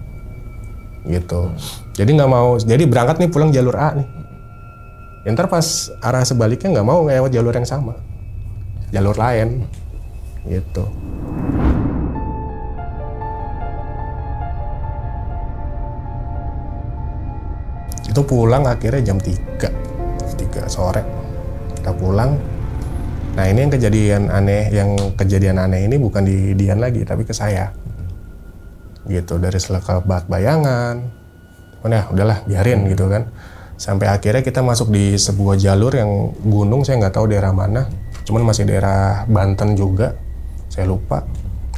Gitu. Jadi nggak mau, jadi berangkat nih pulang jalur A nih. Ntar pas arah sebaliknya nggak mau lewat jalur yang sama, jalur lain, gitu. Itu pulang akhirnya jam 3 sore kita pulang. Nah ini yang kejadian aneh ini bukan di Dian lagi tapi ke saya. Gitu, dari selebat bayangan. Mana udahlah biarin gitu kan. Sampai akhirnya kita masuk di sebuah jalur yang gunung, saya nggak tahu daerah mana. Cuman masih daerah Banten juga. Saya lupa.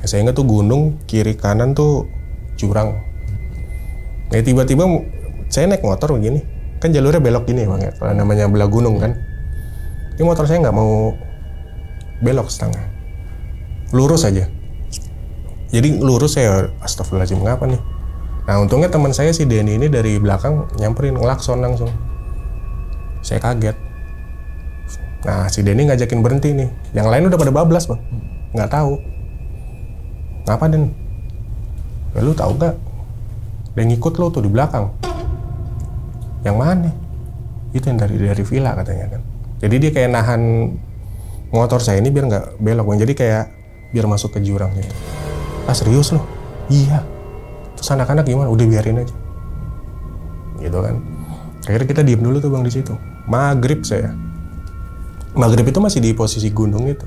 Saya ingat tuh gunung, kiri kanan tuh jurang. Nah tiba-tiba saya naik motor begini. Kan jalurnya belok gini Bang ya, kalau namanya belah gunung kan. Ini motor saya nggak mau belok setengah. Lurus aja. Jadi lurus saya, astagfirullahaladzim, ngapa nih? Nah untungnya teman saya si Denny ini dari belakang nyamperin, ngelakson langsung. Saya kaget. Nah si Denny ngajakin berhenti nih. Yang lain udah pada bablas Bang, nggak tahu. Ngapa Den? Ya lu tahu gak? Dia ngikut lo tuh di belakang. Yang mana? Itu yang dari villa katanya kan. Jadi dia kayak nahan motor saya ini biar nggak belok Bang. Jadi kayak biar masuk ke jurang gitu. Ah serius lo? Iya. Terus anak-anak gimana? Udah biarin aja. Gitu kan. Akhirnya kita diem dulu tuh Bang di situ. Maghrib itu masih di posisi gunung itu.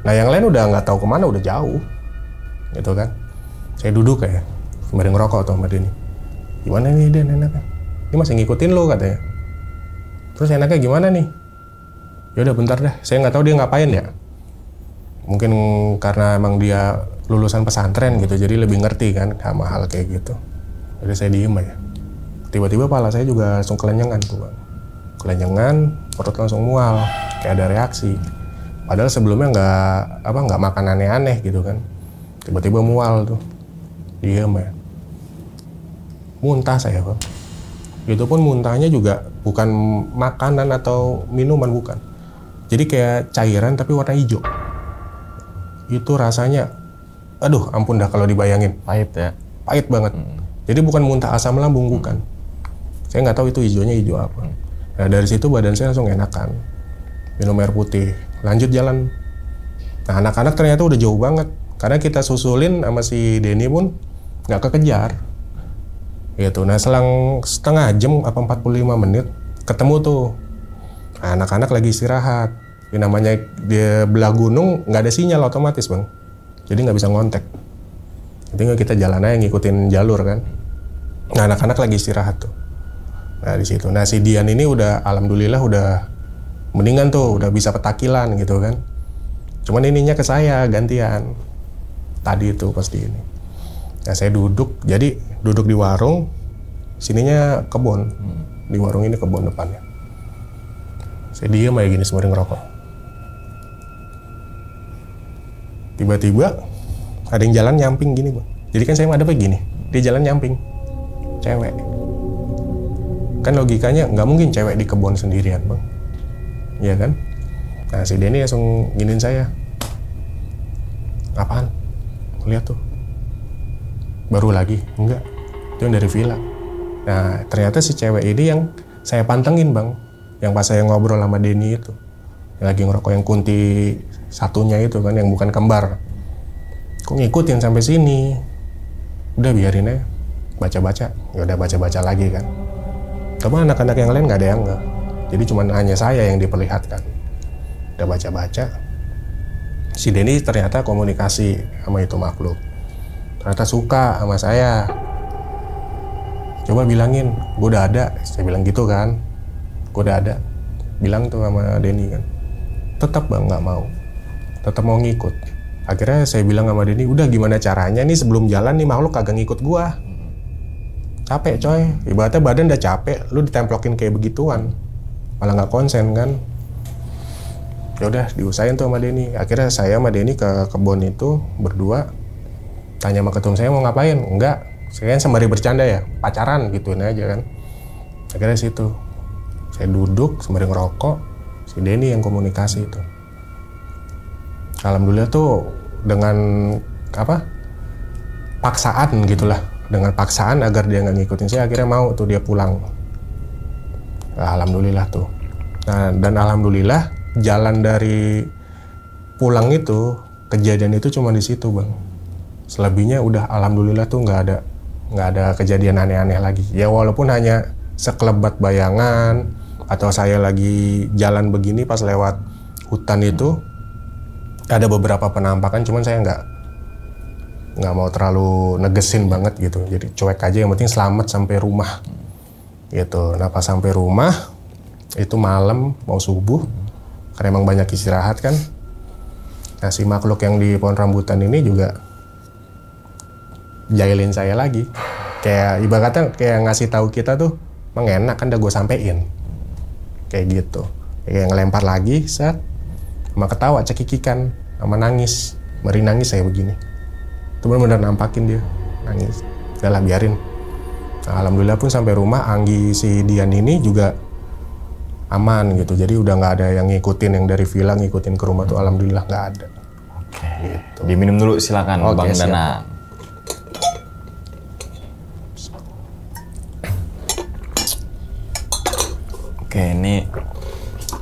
Nah yang lain udah nggak tahu kemana, udah jauh. Gitu kan. Saya duduk kayak sembari ngerokok tuh sama Denny. Gimana nih Den enaknya? Ini masih ngikutin lo katanya. Terus enaknya gimana nih? Ya udah bentar dah. Saya nggak tahu dia ngapain ya. Mungkin karena emang dia lulusan pesantren gitu, jadi lebih ngerti kan sama hal kayak gitu. Jadi saya diem aja. Tiba-tiba kepala saya juga langsung kelenyengan tuh Bang. Kelenyengan, perut langsung mual, kayak ada reaksi. Padahal sebelumnya nggak makan aneh-aneh gitu kan. Tiba-tiba mual tuh, diem ya. Muntah saya Bang. Itu pun muntahnya juga bukan makanan atau minuman, bukan. Jadi kayak cairan tapi warna hijau. Itu rasanya, aduh ampun dah kalau dibayangin. Pahit ya? Pahit banget. Jadi bukan muntah asam lambung, bukan. Saya nggak tahu itu hijaunya hijau apa. Nah dari situ badan saya langsung enakan. Minum air putih, lanjut jalan. Nah anak-anak ternyata udah jauh banget. Karena kita susulin sama si Denny pun nggak kekejar. Gitu. Nah selang setengah jam, apa 45 menit, ketemu tuh. Nah, anak-anak lagi istirahat. Ini namanya di belah gunung, nggak ada sinyal otomatis Bang. Jadi nggak bisa ngontek. Tinggal kita jalan aja ngikutin jalur kan. Nah anak-anak lagi istirahat tuh. Nah di situ. Nah si Dian ini udah alhamdulillah udah mendingan tuh, udah bisa petakilan gitu kan. Cuman ininya ke saya gantian. Tadi itu pasti ini. Nah saya duduk di warung, sininya kebun. Di warung ini kebun depannya. Saya diem aja gini sembari ngerokok. Tiba-tiba ada yang jalan nyamping gini Bang. Jadi kan saya madepnya gini, dia jalan nyamping. Cewek. Kan logikanya nggak mungkin cewek di kebun sendirian Bang. Iya kan? Nah si Denny langsung giniin saya. Apaan? Lihat tuh. Baru lagi? Enggak. Itu yang dari villa. Nah ternyata si cewek ini yang saya pantengin Bang. Yang pas saya ngobrol sama Denny itu. Yang lagi ngerokok yang kunti satunya itu kan, yang bukan kembar. Kok ngikutin sampai sini? Udah biarin aja. Baca-baca. Ya udah baca-baca lagi kan. Tapi anak-anak yang lain nggak ada yang nggak. Jadi cuma hanya saya yang diperlihatkan. Udah baca-baca. Si Denny ternyata komunikasi sama itu makhluk. Ternyata suka sama saya. Coba bilangin, gue udah ada. Saya bilang gitu kan. Gue udah ada. Bilang tuh sama Denny kan. Tetap Bang nggak mau. Tetap mau ngikut. Akhirnya saya bilang sama Denny, udah gimana caranya nih sebelum jalan nih makhluk kagak ngikut gua. Capek coy, ibaratnya badan udah capek, lu ditemplokin kayak begituan, malah nggak konsen kan. Ya udah diusahain tuh sama Denny. Akhirnya saya sama Denny ke kebun itu berdua, tanya sama ketum saya mau ngapain. Enggak, saya kan sembari bercanda ya, pacaran gituin aja kan. Akhirnya situ saya duduk sembari ngerokok, si Denny yang komunikasi itu. Alhamdulillah tuh dengan paksaan gitulah. Dengan paksaan agar dia nggak ngikutin saya, akhirnya mau tuh dia pulang. Nah, alhamdulillah tuh. Nah, dan alhamdulillah jalan dari pulang itu, kejadian itu cuma di situ Bang. Selebihnya udah alhamdulillah tuh nggak ada kejadian aneh-aneh lagi. Ya walaupun hanya sekelebat bayangan, atau saya lagi jalan begini pas lewat hutan itu, ada beberapa penampakan, cuman saya nggak mau terlalu negesin banget gitu, jadi cuek aja, yang penting selamat sampai rumah gitu. Nah pas sampai rumah itu malam mau subuh, karena emang banyak istirahat kan. Nah si makhluk yang di pohon rambutan ini juga jahilin saya lagi, kayak ibaratnya kayak ngasih tahu kita tuh, emang enak kan udah gue sampein, kayak gitu, kayak ngelempar lagi, set, sama ketawa cekikikan, sama nangis, meri nangis saya begini. Itu benar-benar nampakin dia nangis. Udah lah biarin. Nah, alhamdulillah pun sampai rumah Anggi si Dian ini juga aman gitu. Jadi udah nggak ada yang ngikutin, yang dari villa ngikutin ke rumah tuh alhamdulillah nggak ada. Oke. Gitu. Diminum dulu silakan Bang Danang. Oke, ini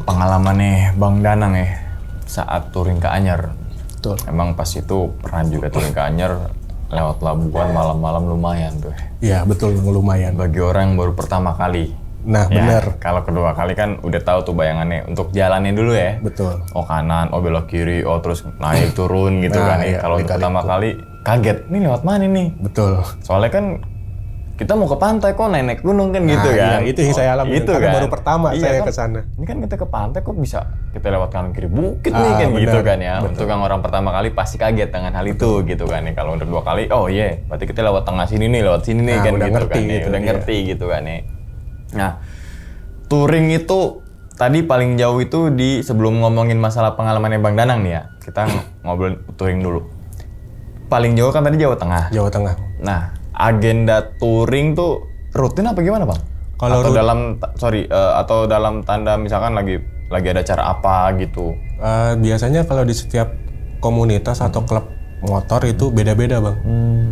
pengalaman nih Bang Danang ya saat touring ke Anyer. Betul. Emang pas itu pernah juga turun ke Anyer, lewat pelabuhan malam-malam lumayan tuh. Iya betul, lumayan. Bagi orang yang baru pertama kali. Nah Ya, benar. kalau kedua kali kan udah tahu tuh bayangannya untuk jalannya dulu ya. Betul. Oh kanan, oh belok kiri, oh terus naik turun gitu Nah, kan ya. iya, Kalau untuk kali-kali pertama kali kaget, nih lewat mana nih? Betul. Soalnya kan kita mau ke pantai kok naik gunung kan gitu Nah, kan. iya, itu yang saya alami. Itu Karena kan. baru pertama Iya saya kan? ke sana. Ini kan kita ke pantai kok bisa kita lewat kanan kiri bukit nih kan benar, gitu kan ya. betul. Untuk yang orang pertama kali pasti kaget dengan hal itu gitu kan ya. Kalau untuk dua kali, oh iya, berarti kita lewat tengah sini nih, lewat sini nih Nah, kan udah gitu ngerti kan ya. gitu, Udah iya. ngerti gitu kan ya. Nah, touring itu tadi paling jauh itu di sebelum ngomongin masalah pengalamannya Bang Danang nih ya. Kita ngobrol touring dulu. Paling jauh kan tadi Jawa Tengah. Jawa Tengah. Nah, agenda touring tuh rutin apa gimana Bang? Kalau Atau atau dalam tanda misalkan lagi ada acara apa gitu. Biasanya kalau di setiap komunitas atau klub motor itu beda-beda bang.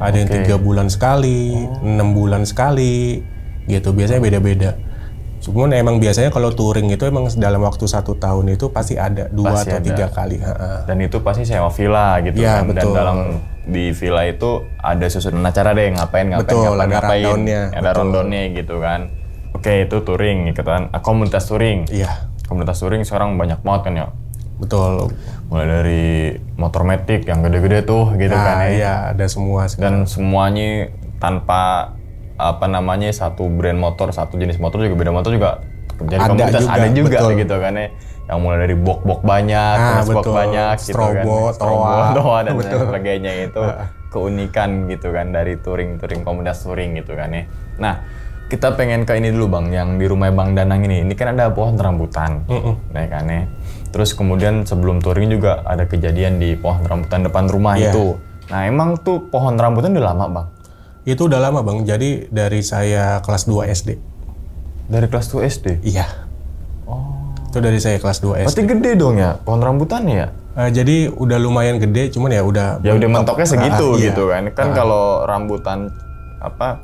Ada yang 3 bulan sekali, 6 bulan sekali, gitu. Biasanya beda-beda. Cuman emang biasanya kalau touring itu emang dalam waktu 1 tahun itu pasti ada 2 atau 3 kali. Dan itu pasti sewa villa gitu Ya, kan. betul. Dan dalam di villa itu ada susunan acara deh ngapain. Betul, ada rundown-nya. Ada Betul. rundown-nya gitu kan. Oke, itu touring gitu kan. Komunitas touring. Iya, Komunitas touring sekarang banyak banget kan ya. betul. Mulai dari motor matic yang gede-gede tuh gitu kan ya. Iya, ada semua. Dan semuanya tanpa apa namanya satu brand motor, satu jenis motor juga, beda motor juga jadi Ada komunitas juga, ada juga betul. gitu kan ya. Yang mulai dari box banyak, box betul. banyak gitu kan. Strobo, toa. Dan Betul. sebagainya itu keunikan gitu kan dari touring komunitas touring gitu kan ya. Nah, kita pengen ke ini dulu Bang, yang di rumah Bang Danang ini. Ini kan ada pohon rambutan. Ya kan ya. Terus kemudian sebelum touring juga ada kejadian di pohon rambutan depan rumah Iya. itu. Nah, emang tuh pohon rambutan udah lama Bang? Itu udah lama bang. Jadi dari saya kelas 2 SD. Dari kelas 2 SD? Iya. Oh. Itu dari saya kelas 2 SD. Berarti gede dong ya pohon rambutannya ya? Jadi udah lumayan gede, cuman ya udah. Ya udah mentoknya segitu iya. gitu kan. Kan kalau rambutan apa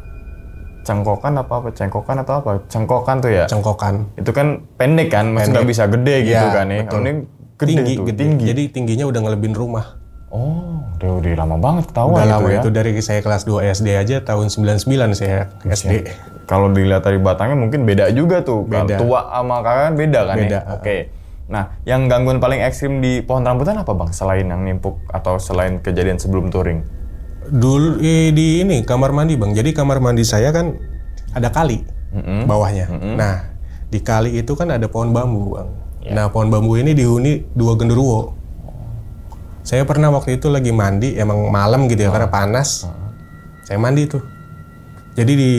cengkokan atau apa? Cengkokan tuh ya. Cengkokan. Itu kan pendek kan, maksudnya nggak bisa gede gitu Iya, kan ya. betul. Ini gede tuh, tinggi. Jadi tingginya udah ngelebihin rumah. Oh, udah lama banget ketahuan Udah itu lama ya. itu dari saya kelas 2 SD aja tahun 99 saya SD. Kalau dilihat dari batangnya mungkin beda juga tuh. Beda. Tua sama kakak kan beda kan Beda. ya? Oke. Nah, yang gangguan paling ekstrim di pohon rambutan apa Bang? Selain yang nimpuk atau selain kejadian sebelum touring? Dulu di ini kamar mandi bang. Jadi kamar mandi saya kan ada kali bawahnya. Nah di kali itu kan ada pohon bambu bang. Nah pohon bambu ini dihuni 2 genderuwo. Saya pernah waktu itu lagi mandi, emang malam gitu ya karena panas. Saya mandi tuh. Jadi di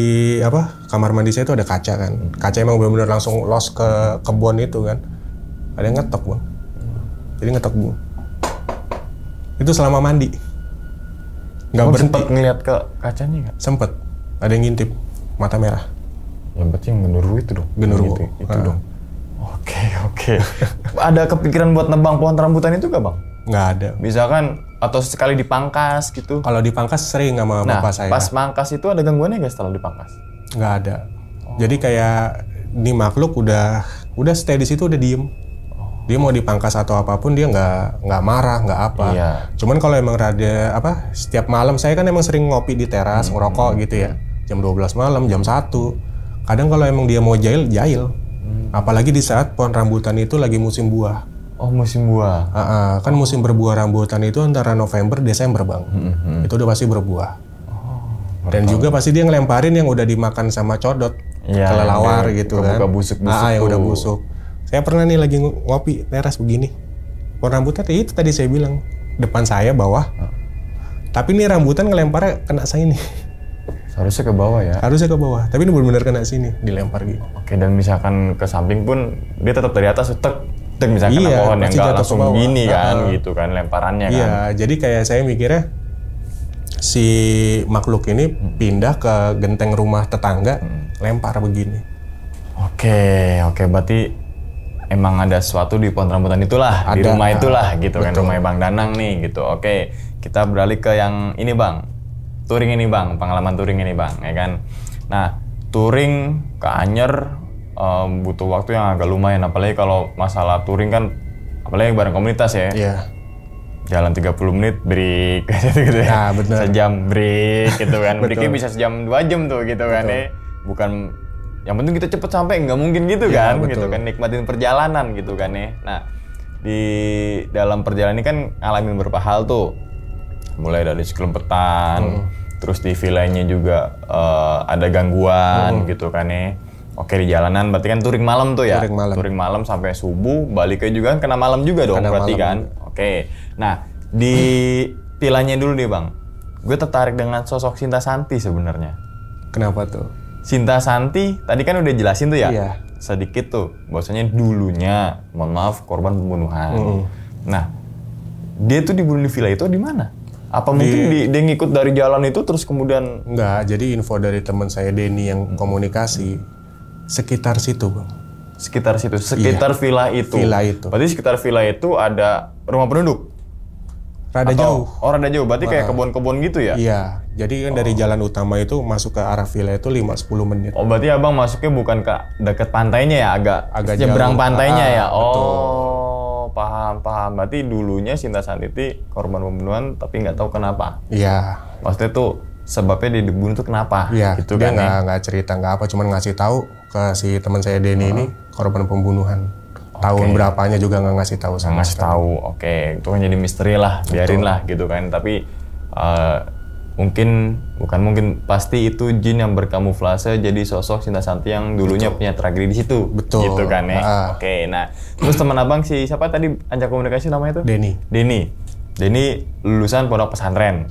kamar mandi saya itu ada kaca kan. Kaca emang benar-benar langsung los ke kebun itu kan. Ada yang ngetok bang. Jadi ngetok bang. Itu selama mandi. Nggak berhenti. Sempat ngeliat ke kacanya nggak? Sempet. Ada yang ngintip. Mata merah. Ya berarti yang genderuwo itu dong. Genderuwo. Itu dong. Oke. Ada kepikiran buat nebang pohon rambutan itu nggak Bang? Nggak ada. Misalkan atau sekali dipangkas gitu. Kalau dipangkas sering sama Nah, bapak saya. pas mangkas itu ada gangguannya nggak setelah dipangkas? Nggak ada. Jadi kayak ini makhluk udah stay di situ, udah diem. Dia mau dipangkas atau apapun dia nggak marah, nggak apa. Iya. Cuman kalau emang rada setiap malam saya kan emang sering ngopi di teras, ngerokok gitu ya. Jam 12 malam, jam 1. Kadang kalau emang dia mau jail. Apalagi di saat pohon rambutan itu lagi musim buah. Oh, musim buah. Kan musim berbuah rambutan itu antara November, Desember bang. Itu udah pasti berbuah. Dan juga pasti dia ngelemparin yang udah dimakan sama codot, Iya, kelelawar yang gitu buka kan. busuk-busuk Yang tuh. udah busuk. Saya pernah nih lagi ngopi teras begini. Pohon rambutan itu tadi saya bilang depan saya bawah. Tapi ini rambutan ngelemparnya kena saya nih. Seharusnya ke bawah ya. Harusnya ke bawah. Tapi ini benar-benar kena sini, dilempar gitu. Oke, dan misalkan ke samping pun dia tetap dari atas tek misalkan Iya, kena pohon yang pasti nggak jatuh ke langsung bawah. gini kan gitu kan lemparannya kan. Iya, jadi kayak saya mikirnya si makhluk ini pindah ke genteng rumah tetangga, lempar begini. Oke, berarti emang ada sesuatu di pohon rambutan itulah, di Ada, rumah itulah gitu kan, betul. rumah Bang Danang nih gitu. Oke, kita beralih ke yang ini Bang. Touring ini Bang, pengalaman touring ini Bang, ya kan. Nah, touring ke Anyer butuh waktu yang agak lumayan, apalagi kalau masalah touring kan, apalagi bareng komunitas ya. Iya. jalan 30 menit break gitu ya. Nah, bener. Sejam break gitu kan. Breaknya Betul. bisa sejam 2 jam tuh gitu kan ya. Bukan yang penting kita cepet sampai, nggak mungkin gitu Iya, kan betul. gitu kan, nikmatin perjalanan gitu kan ya. Nah, di dalam perjalanan ini kan ngalamin beberapa hal tuh. Mulai dari sekelempetan, terus di villanya juga ada gangguan gitu kan ya. Oke, di jalanan berarti kan touring malam tuh ya. Touring malam. Sampai subuh, baliknya juga kan kena malam juga dong Kena berarti malam kan. Oke. Nah, di villanya dulu nih, Bang. Gue tertarik dengan sosok Sinta Santi sebenarnya. Kenapa tuh? Sinta Santi tadi kan udah jelasin tuh ya. Iya. Sedikit tuh bahwasanya dulunya, mohon maaf, korban pembunuhan. Nah, dia tuh dibunuh di villa itu di mana? Apa mungkin dia ngikut dari jalan itu terus kemudian Enggak, jadi info dari teman saya Denny yang komunikasi sekitar situ, Bang. sekitar situ, sekitar villa itu. Villa itu. Berarti sekitar villa itu ada rumah penduduk. Rada jauh. Oh, rada jauh. Berarti kayak kebun-kebun gitu ya? Iya, jadi kan dari jalan utama itu masuk ke arah villa itu 5-10 menit. Oh, berarti abang masuknya bukan ke dekat pantainya ya, agak nyebrang jauh. pantainya ya. Betul. Oh, paham. Berarti dulunya Sinta Santi korban pembunuhan, tapi nggak tahu kenapa. Iya. Maksudnya tuh sebabnya dia dibunuh tuh kenapa? Iya, gitu dia kan ya? nggak cerita nggak apa, cuman ngasih tahu ke si teman saya Denny ini korban pembunuhan. Tahun berapanya juga nggak ngasih tahu sama Ngasih tahu. Oke, itu kan jadi misteri lah, biarin lah gitu kan. Tapi mungkin pasti itu jin yang berkamuflase jadi sosok Sinta Santi yang dulunya punya tragedi di situ. Betul. Gitu kan ya. Oke, nah terus teman abang si siapa tadi ajak komunikasi namanya tuh? Denny. Denny lulusan pondok pesantren.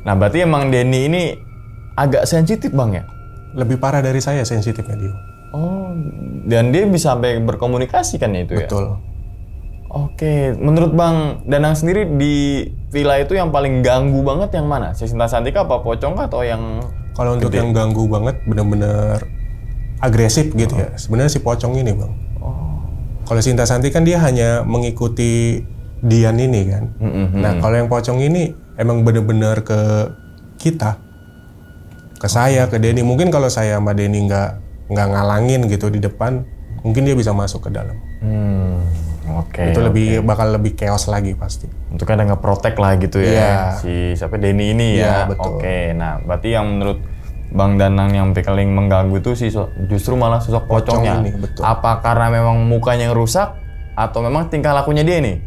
Nah berarti emang Denny ini agak sensitif bang ya? Lebih parah dari saya sensitifnya dia. Oh, dan dia bisa sampai berkomunikasi kan ya itu ya? Betul. Oke, menurut Bang Danang sendiri di villa itu yang paling ganggu banget yang mana? Si Sinta Santi kah, apa Pocong kah, atau yang Kalau untuk yang ganggu banget, bener-bener agresif gitu ya. Sebenarnya si Pocong ini, Bang. Kalau Sinta Santi kan dia hanya mengikuti Dian ini kan. Nah, kalau yang Pocong ini emang bener-bener ke kita, ke saya, ke Denny. Mungkin kalau saya sama Denny nggak ngalangin gitu di depan, mungkin dia bisa masuk ke dalam. Oke. Itu bakal lebih chaos lagi pasti. Untuk ada nge-protect lah gitu ya. Iya. Si siapa Denny ini ya. Iya, betul. Oke, nah berarti yang menurut Bang Danang yang paling mengganggu itu justru malah sosok pocongnya. ini, betul. Apa karena memang mukanya yang rusak atau memang tingkah lakunya dia nih?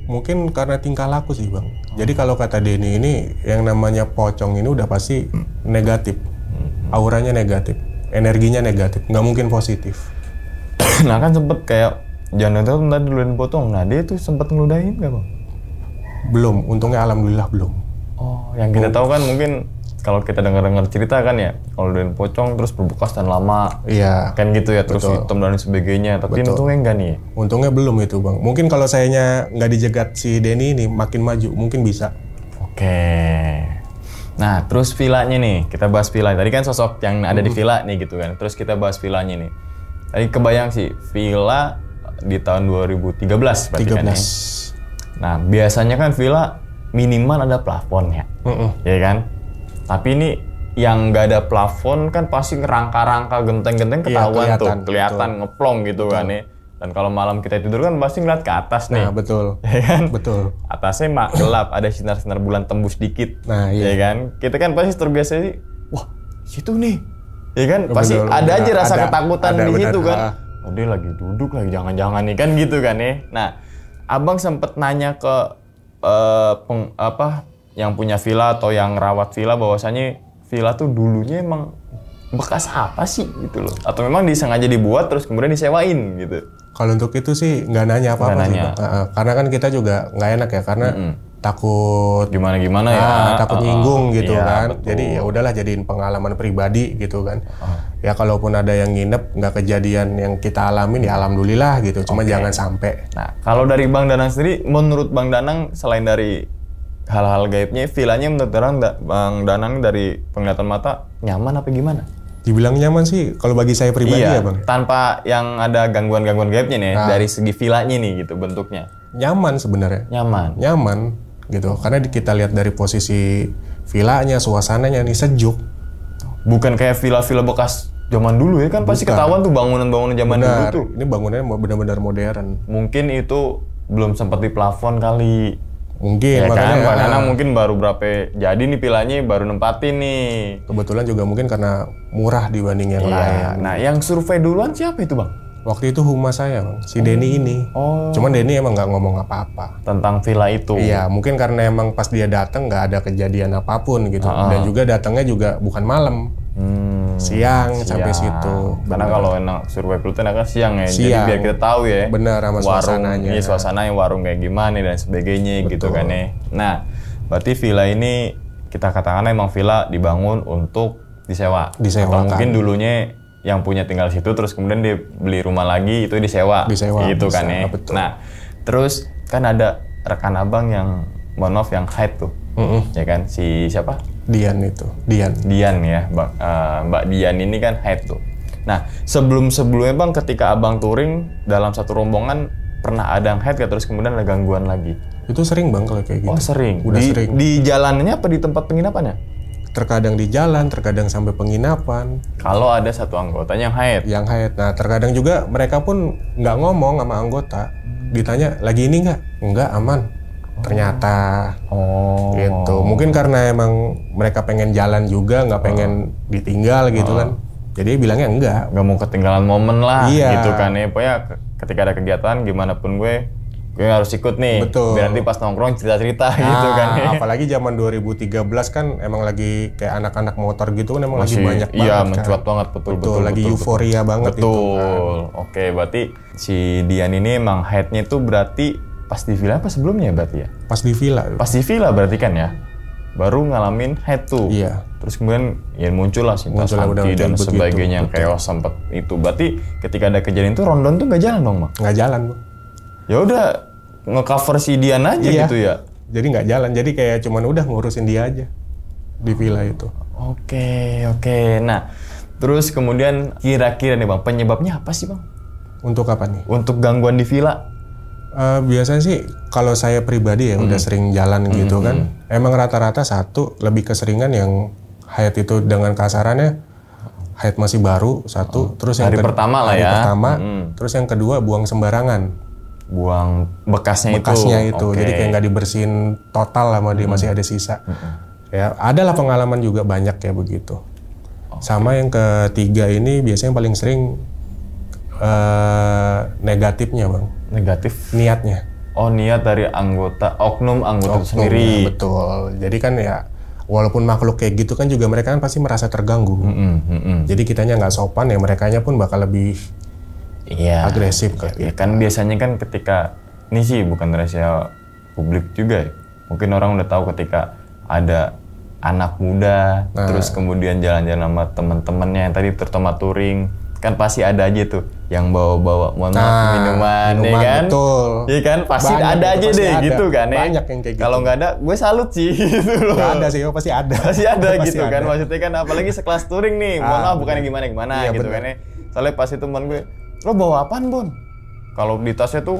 Mungkin karena tingkah laku sih, Bang. Jadi kalau kata Denny ini, yang namanya pocong ini udah pasti negatif. Auranya negatif, energinya negatif, nggak mungkin positif. Nah kan sempet kayak jangan tahu tadi duluan potong. Nah dia tuh sempet ngeludahin nggak bang? Belum, untungnya alhamdulillah belum. Oh, yang kita tahu kan mungkin kalau kita dengar-dengar cerita kan ya, kalau ngeludahin pocong terus berbekas dan lama, Iya. kan gitu ya, terus Betul. hitam dan sebagainya. Tapi untungnya enggak nih. Untungnya belum itu, Bang. Mungkin kalau sayanya nggak dijegat si Denny ini makin maju, mungkin bisa. Oke. Nah, terus villanya nih, kita bahas villa. Tadi kan sosok yang ada di villa nih gitu kan. Terus kita bahas villanya nih. Tadi kebayang sih, villa di tahun 2013 berarti 13. kan ya. Nah, biasanya kan villa minimal ada plafon ya. Ya kan? Tapi ini yang nggak ada plafon kan pasti rangka-rangka genteng-genteng ketahuan tuh. Kelihatan ngeplong gitu kan ya. Dan kalau malam kita tidur kan pasti ngeliat ke atas nih. Nah, betul. Ya kan? Betul. Atasnya gelap, ada sinar-sinar bulan tembus dikit. Nah, iya. Ya kan? Kita kan pasti terbiasa sih, wah, situ nih. Ya kan? Pasti Betul, ada aja rasa ada, ketakutan ada, di benar. situ kan. Oh, dia lagi duduk lagi, jangan-jangan nih kan gitu kan ya. Nah, Abang sempet nanya ke yang punya villa atau yang rawat villa bahwasanya villa tuh dulunya emang bekas apa sih gitu loh. Atau memang disengaja dibuat terus kemudian disewain gitu. Kalau untuk itu sih nggak nanya apa-apa sih, Bang. Karena kan kita juga nggak enak ya, karena takut Gimana ya. takut nyinggung gitu iya, kan. betul. Jadi ya udahlah jadiin pengalaman pribadi gitu kan. Ya kalaupun ada yang nginep nggak kejadian yang kita alamin ya alhamdulillah gitu. Cuma jangan sampai. Nah, kalau dari Bang Danang sendiri, menurut Bang Danang selain dari hal-hal gaibnya, villanya menurut Bang Danang dari penglihatan mata nyaman apa gimana? Dibilang nyaman sih kalau bagi saya pribadi ya, Bang. Tanpa yang ada gangguan-gangguan gaibnya nih, dari segi villanya nih gitu bentuknya. Nyaman sebenarnya. Nyaman gitu. Karena kita lihat dari posisi villanya, suasananya nih sejuk. Bukan kayak villa-villa bekas zaman dulu ya kan, pasti ketahuan tuh bangunan-bangunan zaman dulu tuh. Ini bangunannya benar-benar modern. Mungkin itu belum sempat di plafon kali. Mungkin, Ya makanya kan, karena mungkin baru berapa jadi nih villanya baru nempatin nih. kebetulan juga mungkin karena murah dibanding yang lain. Nah, yang survei duluan siapa itu Bang? Waktu itu humas saya, Bang, si Denny ini. Cuman Denny emang nggak ngomong apa-apa. Tentang villa itu. Iya, mungkin karena emang pas dia datang nggak ada kejadian apapun gitu. Dan juga datangnya juga bukan malam, siang sampai situ. Karena kalau enak survei Pluton kan siang ya, jadi Siang. biar kita tahu ya. Benar, sama suasananya. Iya, suasananya warung kayak gimana dan sebagainya gitu kan ya. Nah, berarti villa ini kita katakan emang villa dibangun untuk disewa. Disewakan. Atau mungkin dulunya yang punya tinggal situ terus kemudian dia beli rumah lagi itu disewa. Gitu bisa, kan ya. betul. Nah, terus kan ada rekan abang yang mohon maaf yang haid tuh. Ya kan, si siapa? Dian itu, Dian. Dian ya, Mbak Dian ini kan haid tuh. Nah, sebelumnya Bang ketika Abang touring dalam satu rombongan pernah ada yang haid terus kemudian ada gangguan lagi? Itu sering Bang kalau kayak gitu. Oh sering? Udah sering. Di jalannya apa di tempat penginapannya? Terkadang di jalan, terkadang sampai penginapan. Kalau ada satu anggotanya yang haid? Yang haid. Nah, terkadang juga mereka pun nggak ngomong sama anggota. Ditanya, lagi ini nggak? Enggak, aman. Ternyata. Gitu. Mungkin karena emang mereka pengen jalan juga, nggak pengen ditinggal gitu kan. Jadi bilangnya enggak. Nggak mau ketinggalan momen lah gitu Iya. kan ya. Pokoknya ketika ada kegiatan gimana pun gue harus ikut nih. Betul. Biar nanti pas nongkrong cerita-cerita gitu kan ya. Apalagi zaman 2013 kan emang lagi kayak anak-anak motor gitu kan emang lagi banyak banget. Iya, kan. mencuat banget, betul. Lagi euforia banget itu kan. Betul. Oke, berarti si Dian ini emang haidnya itu berarti pas di villa apa sebelumnya berarti ya? Pas di villa. Pas di villa berarti kan ya? Baru ngalamin haid tuh. Iya. Terus kemudian ya muncullah Sinta Muncullah Santi udah dan begitu, sebagainya yang betul. chaos sempet itu. Berarti ketika ada kejadian itu Rondon tuh nggak jalan dong, Bang? Nggak jalan, Bang. Ya udah nge-cover si Dian aja Iya. gitu ya. Jadi nggak jalan. Jadi kayak cuman udah ngurusin dia aja di villa itu. Oke. Nah, terus kemudian kira-kira nih Bang, penyebabnya apa sih Bang? Untuk apa nih? Untuk gangguan di villa? Biasanya sih kalau saya pribadi ya udah sering jalan gitu kan. Emang rata-rata satu lebih keseringan yang haid itu dengan kasarannya haid masih baru satu, terus yang Hari pertama lah hari ya. pertama, terus yang kedua buang sembarangan. Buang bekasnya Bekasnya itu. Oke. Jadi kayak nggak dibersihin total sama dia masih ada sisa. Ya, adalah pengalaman juga banyak ya begitu. Sama yang ketiga ini biasanya yang paling sering negatifnya Bang. Negatif? Niatnya. Oh, niat dari oknum anggota itu Oknum, sendiri. ya, betul. Jadi kan ya walaupun makhluk kayak gitu kan juga mereka kan pasti merasa terganggu. Jadi kitanya nggak sopan ya merekanya pun bakal lebih Iya. agresif kayak Ya kan biasanya kan ketika ini sih bukan rahasia publik juga ya. Mungkin orang udah tahu ketika ada anak muda terus kemudian jalan-jalan sama teman-temannya yang tadi terutama touring kan pasti ada aja tuh yang bawa-bawa minuman ya kan? Betul. Iya kan pasti Banyak ada itu, aja pasti deh ada. gitu kan ya. Banyak yang kayak gitu. Kalau nggak ada gue salut sih gitu loh. Nggak ada sih, pasti ada. Pasti ada Pasti gitu kan ada. maksudnya kan apalagi sekelas touring nih. Mohon maaf bukan gimana-gimana Iya, gitu bener. kan ya. Soalnya pas itu teman gue, "Lo bawa apaan, Bon?" Kalau di tasnya tuh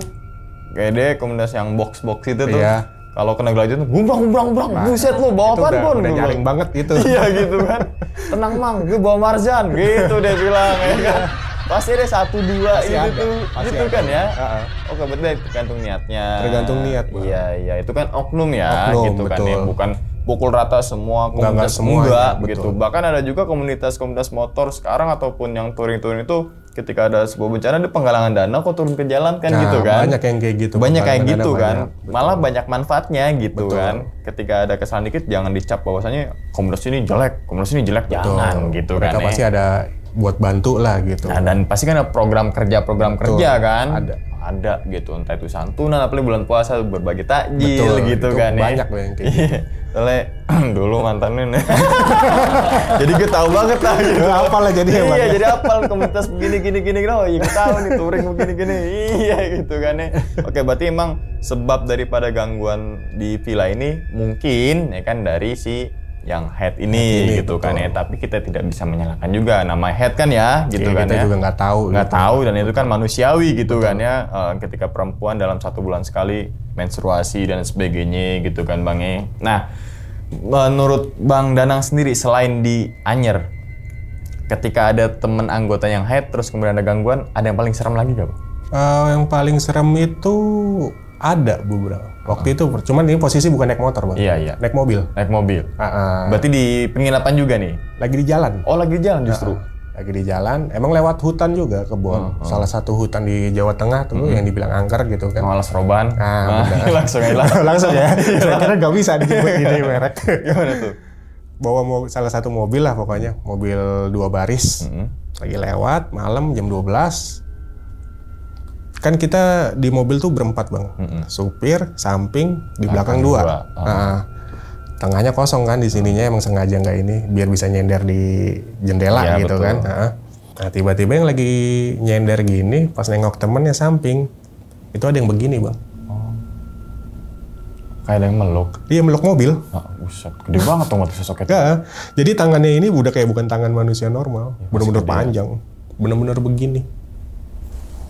kayak deh komunitas yang box-box itu tuh. Iya. Kalau kena gelajah tuh gumbrang. Buset lo bawa Itu apaan, Bon? udah Gue nyaring bilang. banget itu. Iya gitu kan. Tenang Mang, gue bawa Marzan. Gitu dia bilang ya kan. Pasti ada 1-2 Pasti itu ada, tuh. pasti Gitu ada. kan ya. Heeh. Oke, berarti tergantung niatnya. Tergantung niat, Bang. Iya, itu kan oknum ya Oknum, gitu kan betul. ya. Bukan pukul rata semua Nggak komunitas semuanya, enggak betul. gitu. Bahkan ada juga komunitas-komunitas motor sekarang ataupun yang touring-touring itu ketika ada sebuah bencana dia penggalangan dana kok turun ke jalan kan Nah, gitu kan. banyak yang kayak gitu. Banyak kayak Pengalaman gitu ada kan. banyak. Betul. Malah banyak manfaatnya gitu Betul. kan. Ketika ada kesalahan dikit jangan dicap bahwasanya komunitas ini jelek, komunitas ini jelek jangan gitu Mereka kan. pasti ada buat bantu lah gitu. Nah, dan pasti kan ada program kerja kan. Ada. Gitu, entah itu santunan, apalagi bulan puasa berbagi takjil Betul, gitu itu kan banyak ya. loh yang kayak gitu. Soalnya dulu mantannya nih. Jadi gue tahu banget lah gitu. Apa lah jadi Iya, jadi apal komunitas begini. Oh iya gue tahu nih touring begini. Iya gitu kan ya. Oke, berarti emang sebab daripada gangguan di villa ini mungkin ya kan dari si yang head ini gitu kan ya. Tapi kita tidak bisa menyalahkan juga nama head kan ya gitu kan kita ya. juga nggak tahu. Nggak tahu dan itu kan manusiawi gitu kan ya. Ketika perempuan dalam 1 bulan sekali menstruasi dan sebagainya gitu kan Bang E. Nah, menurut Bang Danang sendiri selain di Anyer, ketika ada teman anggota yang haid terus kemudian ada gangguan, ada yang paling serem lagi gak Bang? Yang paling serem itu Ada beberapa. Waktu itu, cuman ini posisi bukan naik motor, Bang. Iya. Naik mobil. Naik mobil. Berarti di penginapan juga nih? Lagi di jalan. Oh, lagi di jalan justru? Lagi di jalan. Emang lewat hutan juga, kebun. Salah satu hutan di Jawa Tengah tuh yang dibilang angker gitu kan. Malas Roban. Langsung langsung ya. Saya kira nggak bisa disebut ini merek. Gimana tuh? Bawa salah satu mobil lah pokoknya. Mobil 2 baris. Lagi lewat, malam jam 12. Kan kita di mobil tuh berempat, Bang. Supir, samping, di belakang 2. Tengahnya kosong kan, di sininya emang sengaja nggak ini biar bisa nyender di jendela gitu betul. Kan. Nah tiba-tiba yang lagi nyender gini, pas nengok temennya samping, itu ada yang begini, Bang. Kayak ada yang meluk. Dia meluk mobil. Buset, gede banget tuh motor sosoknya. Nggak, jadi tangannya ini udah kayak bukan tangan manusia normal, bener-bener panjang, bener-bener begini.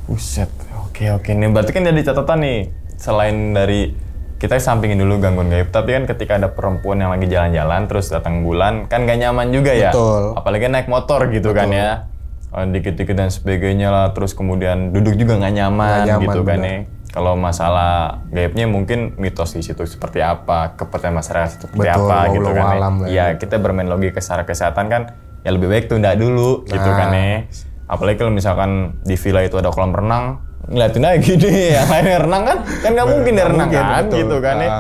Buset, oke. Nih berarti kan jadi catatan nih, selain dari kita sampingin dulu gangguan gaib, tapi kan ketika ada perempuan yang lagi jalan-jalan terus datang bulan, kan gak nyaman juga ya. Betul. Apalagi naik motor gitu kan ya. Dikit-dikit dan sebagainya lah, terus kemudian duduk juga gak nyaman gitu kan ya. Kalau masalah gaibnya mungkin mitos di situ seperti apa, kepercayaan masyarakat seperti apa gitu kan ya. Ya kita bermain logika secara kesehatan kan, ya lebih baik tunda dulu gitu kan ya. Apalagi kalau misalkan di villa itu ada kolam renang, ngeliatin aja gini, yang lainnya renang kan nggak mungkin dia renang kan, gitu kan ya.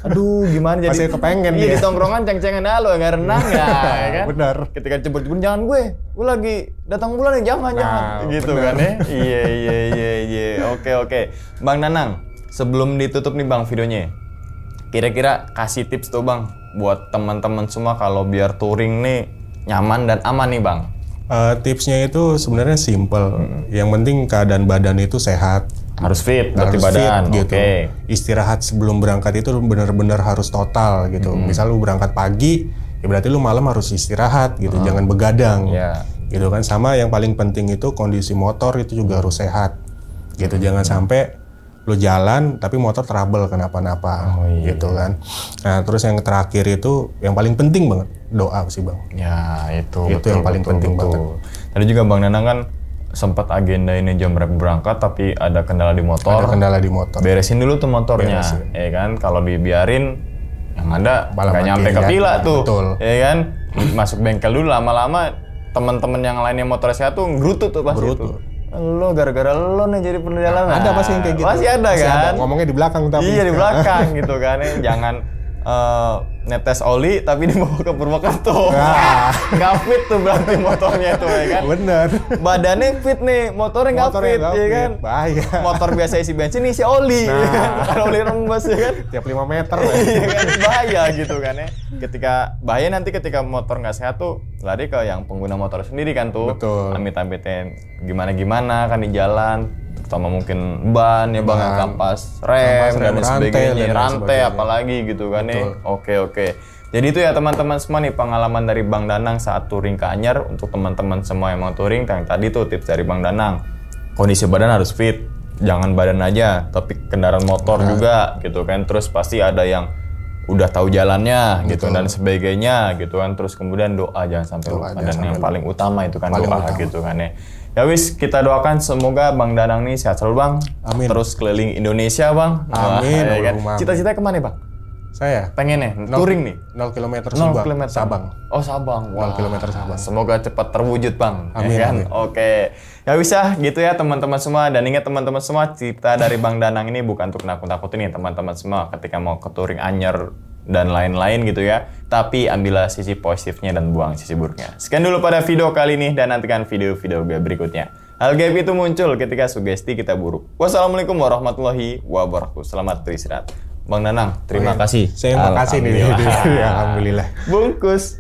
Aduh, gimana jadi? Masih kepengen iya, di tongkrongan ceng-cengan lo nggak renang ya, kan? Benar. Ketika jemput-jemput jangan gue lagi datang bulan nih, jangan, gitu bener. Kan ya. Iya. Oke. Bang Danang, sebelum ditutup nih Bang videonya, kira-kira kasih tips tuh Bang buat teman-teman semua kalau biar touring nih nyaman dan aman nih Bang. Tipsnya itu sebenarnya simple. Yang penting keadaan badan itu sehat. Harus fit, berarti badan. Fit, gitu. Istirahat sebelum berangkat itu benar-benar harus total gitu. Misal lu berangkat pagi, ya berarti lu malam harus istirahat gitu. Jangan begadang. Gitu kan. Sama yang paling penting itu kondisi motor itu juga harus sehat. Gitu. Jangan sampai lu jalan tapi motor trouble kenapa-napa gitu kan. Nah terus yang terakhir itu yang paling penting banget, doa sih Bang. Ya itu yang paling penting banget. Tadi juga Bang Danang kan sempat agenda ini jam berapa berangkat tapi ada kendala di motor. Ada kendala di motor. Beresin dulu tuh motornya, ya kan. Kalau dibiarin yang ada nggak nyampe ke villa tuh, ya kan. Masuk bengkel dulu, lama-lama teman-teman yang lainnya motor sehat tuh ngerutu tuh pasti tuh. Lo gara-gara lo nih jadi perjalanan. Ada pasti yang kayak gitu. Masih ada kan? Ngomongnya di belakang tapi. Iya di belakang gitu kan. Jangan netes oli tapi dibawa ke Purwokerto. Nggak fit tuh berarti motornya tuh ya kan. Bener. Badannya fit nih, motornya nggak fit ya kan. Bahaya. Motor biasa isi bensin isi oli. Ada oli rembes ya kan. Tiap 5 meter Iya kan, bahaya gitu kan ya. Bahaya nanti ketika motor nggak sehat tuh lari ke yang pengguna motor sendiri kan tuh. Betul. Amit-amitin gimana kan di jalan. Terutama mungkin ban ya Bang, kampas rem dan sebagainya, rantai apalagi gitu kan nih. Oke. Jadi itu ya teman-teman semua nih pengalaman dari Bang Danang saat touring ke Anyer. Untuk teman-teman semua yang mau touring, yang tadi tuh tips dari Bang Danang. Kondisi badan harus fit, jangan badan aja, tapi kendaraan motor juga gitu kan. Terus pasti ada yang udah tahu jalannya gitu dan sebagainya gitu kan. Terus kemudian doa jangan sampai lupa, dan yang paling utama itu kan doa gitu kan ya. Ya wis, kita doakan semoga Bang Danang nih sehat selalu Bang. Amin. Terus keliling Indonesia Bang. Amin. Ya kan? Cita-citanya kemana Bang? Saya pengennya touring nih 0 km 0 km Sabang. Oh Sabang. 0 km Sabang. Semoga cepat terwujud Bang. Amin, ya kan? amin. Oke. Ya bisa gitu ya teman-teman semua. Dan ingat teman-teman semua, cerita dari Bang Danang ini bukan untuk nakut-nakutin nih teman-teman semua ketika mau ke touring Anyer dan lain-lain gitu ya. Tapi ambillah sisi positifnya dan buang sisi buruknya. Sekian dulu pada video kali ini dan nantikan video-video gue berikutnya. Hal gaib itu muncul ketika sugesti kita buruk. Wassalamualaikum warahmatullahi wabarakatuh. Selamat beristirahat. Bang Danang, terima kasih. Saya makasih nih. Alhamdulillah. Bungkus.